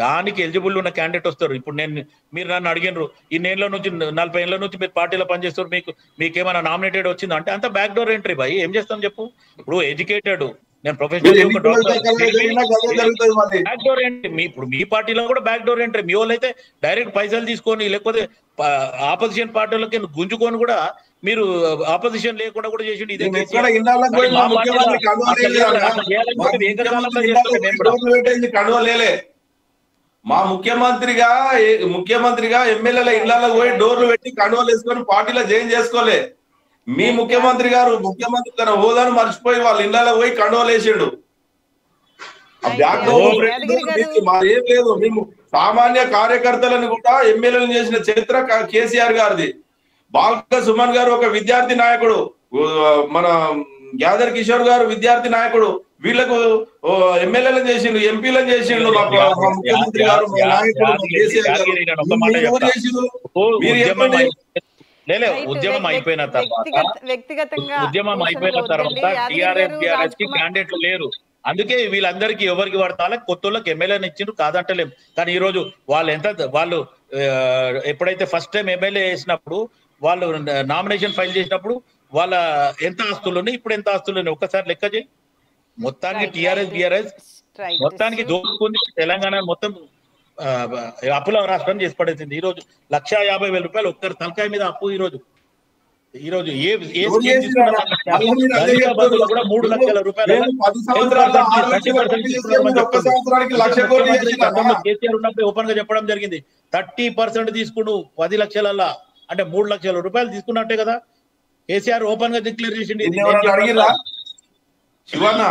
దానికి ఎలిజిబుల్ ఉన్న క్యాండిడేట్ వస్తారు. ఇప్పుడు మీరు నన్ను అడిగినారు, ఈ నెలలో నుంచి 40 ఏళ్ళ నుంచి మీరు పార్టీలో పనిచేస్తారు, మీకేమైనా నామినేటెడ్ వచ్చిందా అంటే అంత బ్యాక్ డోర్ ఎంట్రీ భయ్. ఏం చేస్తాం చెప్పు? ఇప్పుడు ఎడ్యుకేటెడ్, నేను ప్రొఫెషనల్ బ్యాక్ డోర్ ఎంట్రీ. ఇప్పుడు మీ పార్టీలో కూడా బ్యాక్ డోర్ ఎంట్రీ. మీ వాళ్ళు అయితే డైరెక్ట్ పైసలు తీసుకొని లేకపోతే ఆపోజిషన్ పార్టీలకి గుంజుకొని కూడా మీరు ఆపోజిషన్ లేకుండా కూడా చేసి మా ముఖ్యమంత్రిగా ఎమ్మెల్యేల ఇళ్లలో పోయి డోర్లు పెట్టి కండువలు వేసుకొని పార్టీలో జాయిన్ చేసుకోలే. మీ ముఖ్యమంత్రి తన హోదాను మర్చిపోయి వాళ్ళ ఇళ్లలో పోయి కండువలు వేసాడు. ఏం లేదు. మేము సామాన్య కార్యకర్తలను కూడా ఎమ్మెల్యేలను చేసిన చరిత్ర కేసీఆర్ గారిది. బాల్క సుమన్ గారు ఒక విద్యార్థి నాయకుడు, మన గ్యాదర్ కిషోర్ గారు విద్యార్థి నాయకుడు, వీళ్ళకు ఎమ్మెల్యేలను చేసిండు, ఎంపీలను చేసిండు, మా ముఖ్యమంత్రి గారు, మా నాయకుడు, మా కేసీఆర్ గారు. మీరు ఎవరు చేసిండు? మీరు చెప్పండి. ఉద్యమం అయిపోయిన తర్వాత వ్యక్తిగతంగా ఉద్యమం అయిపోయిన తర్వాత టిఆర్ఎస్ కి క్యాండిడేట్లు లేరు. అందుకే వీళ్ళందరికీ ఎవరికి పడతాలో కొత్తోళ్ళకి ఎమ్మెల్యేని ఇచ్చిండ్రు, కాదంటలేం. కానీ ఈ రోజు వాళ్ళు ఎప్పుడైతే ఫస్ట్ టైం ఎమ్మెల్యే చేసినప్పుడు వాళ్ళు నామినేషన్ ఫైల్ చేసినప్పుడు వాళ్ళ ఎంత ఆస్తులు ఉన్నాయి, ఇప్పుడు ఎంత ఆస్తులు ఉన్నాయి ఒక్కసారి లెక్క చేయి. మొత్తానికి టిఆర్ఎస్ మొత్తానికి దోచుకుంది, తెలంగాణ మొత్తం అప్పుల రాష్ట్రం చేసి పడేసింది. ఈ రోజు 1,50,000 రూపాయలు ఒక్కరి తలకాయ మీద అప్పు. ఈ రోజు ఏ స్కీమ్ తీసుకున్నా 3 లక్షల రూపాయలు. కేసీఆర్ ఉన్నప్పుడు ఓపెన్ గా చెప్పడం జరిగింది, 30% తీసుకుడు 10 లక్షల అంటే 3 లక్షల రూపాయలు తీసుకున్నట్టే కదా. కేసీఆర్ ఓపెన్ గా డిక్లేర్ చేసింది. శివన్న,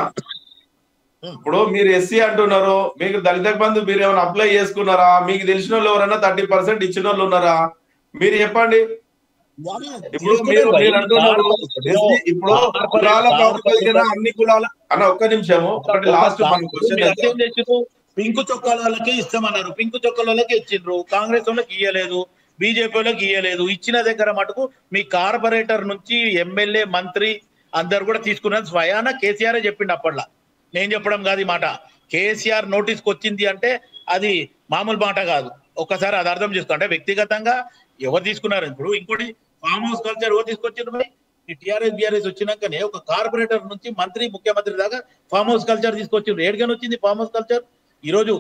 ఇప్పుడు మీరు ఎస్సీ అంటున్నారు, మీకు దళిత బంధు మీరు ఏమైనా అప్లై చేసుకున్నారా? మీకు తెలిసిన వాళ్ళు ఎవరైనా 30% ఇచ్చిన వాళ్ళు ఉన్నారా? మీరు చెప్పండి. ఇప్పుడు మీరు అంటున్నారు ఇప్పుడు కులాల ప్రాతిపదికన అన్ని కులాల అన్న, ఒక్క నిమిషము, ఒకటి లాస్ట్ మన క్వశ్చన్. పింకు చొక్కాల వాళ్ళకే ఇస్తామన్నారు, పింకు చొక్కాల వాళ్ళకే ఇచ్చిండ్రు, కాంగ్రెస్ వాళ్ళకి ఇయ్యలేదు, బీజేపీ వాళ్ళకి ఇయ్యలేదు. ఇచ్చిన దగ్గర మటుకు మీ కార్పొరేటర్ నుంచి ఎమ్మెల్యే మంత్రి అందరు కూడా తీసుకున్నది స్వయాన కేసీఆర్ చెప్పిండు. అప్పట్లో నేను చెప్పడం కాదు ఈ మాట. కేసీఆర్ నోటీస్కి వచ్చింది అంటే అది మామూలు మాట కాదు. ఒక్కసారి అది అర్థం చేసుకో. అంటే వ్యక్తిగతంగా ఎవరు తీసుకున్నారు. ఇప్పుడు ఇంకోటి ఫామ్ హౌస్ కల్చర్ ఎవరు తీసుకొచ్చారు? మరి ఈ టిఆర్ఎస్ బిఆర్ఎస్ వచ్చినాకనే ఒక కార్పొరేటర్ నుంచి మంత్రి ముఖ్యమంత్రి దాకా ఫామ్ హౌస్ కల్చర్ తీసుకొచ్చిండ్రు. ఏడుగానే వచ్చింది ఫామ్ హౌస్ కల్చర్? ఈ రోజు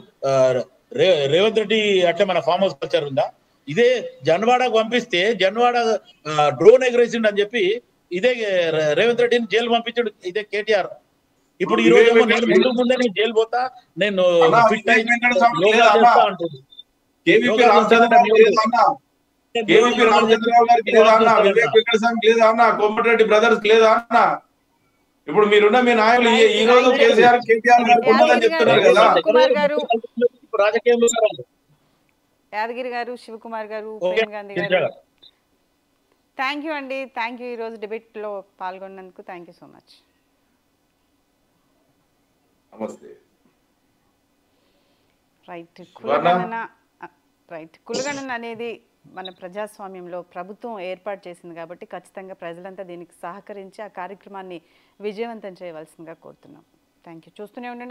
రేవంత్ రెడ్డి అట్లా మన ఫామ్ హౌస్ కల్చర్ ఉందా? ఇదే జన్వాడకు పంపిస్తే జన్వాడ డ్రోన్ ఎగరేసిండు అని చెప్పి ఇదే రేవంత్ రెడ్డిని జైలు పంపించాడు ఇదే కేటీఆర్. ఇప్పుడు ఈ రోజు ముందే నేను జైలు పోతా, నేను ఫిట్ అయి యోగా చేస్తా అంటుంది. కేవీపీ రామచంద్రరావు గారికి లేదా అన్న, వివేక్ వెంకటస్వామికి లేదా అన్న, కోమటిరెడ్డి బ్రదర్స్ లేదా అన్న? ఇప్పుడు మీరున్న మీ నాయకులు ఈ రోజు కేసీఆర్ కేటీఆర్ గారు ఉన్నదని చెప్తున్నారు కదా. రాజకీయంలో యాదగిరి గారు, శివకుమార్ గారు, ప్రేమ్ గాంధీ గారు, థ్యాంక్ యూ అండి. Thank you. ఈ రోజు డిబేట్ లో పాల్గొన్నందుకు థ్యాంక్ యూ సో మచ్. నమస్తే. కులగణన అనేది మన ప్రజాస్వామ్యంలో ప్రభుత్వం ఏర్పాటు చేసింది కాబట్టి ఖచ్చితంగా ప్రజలంతా దీనికి సహకరించి ఆ కార్యక్రమాన్ని విజయవంతం చేయవలసిందిగా కోరుతున్నాం. Thank you. చూస్తూనే ఉండండి.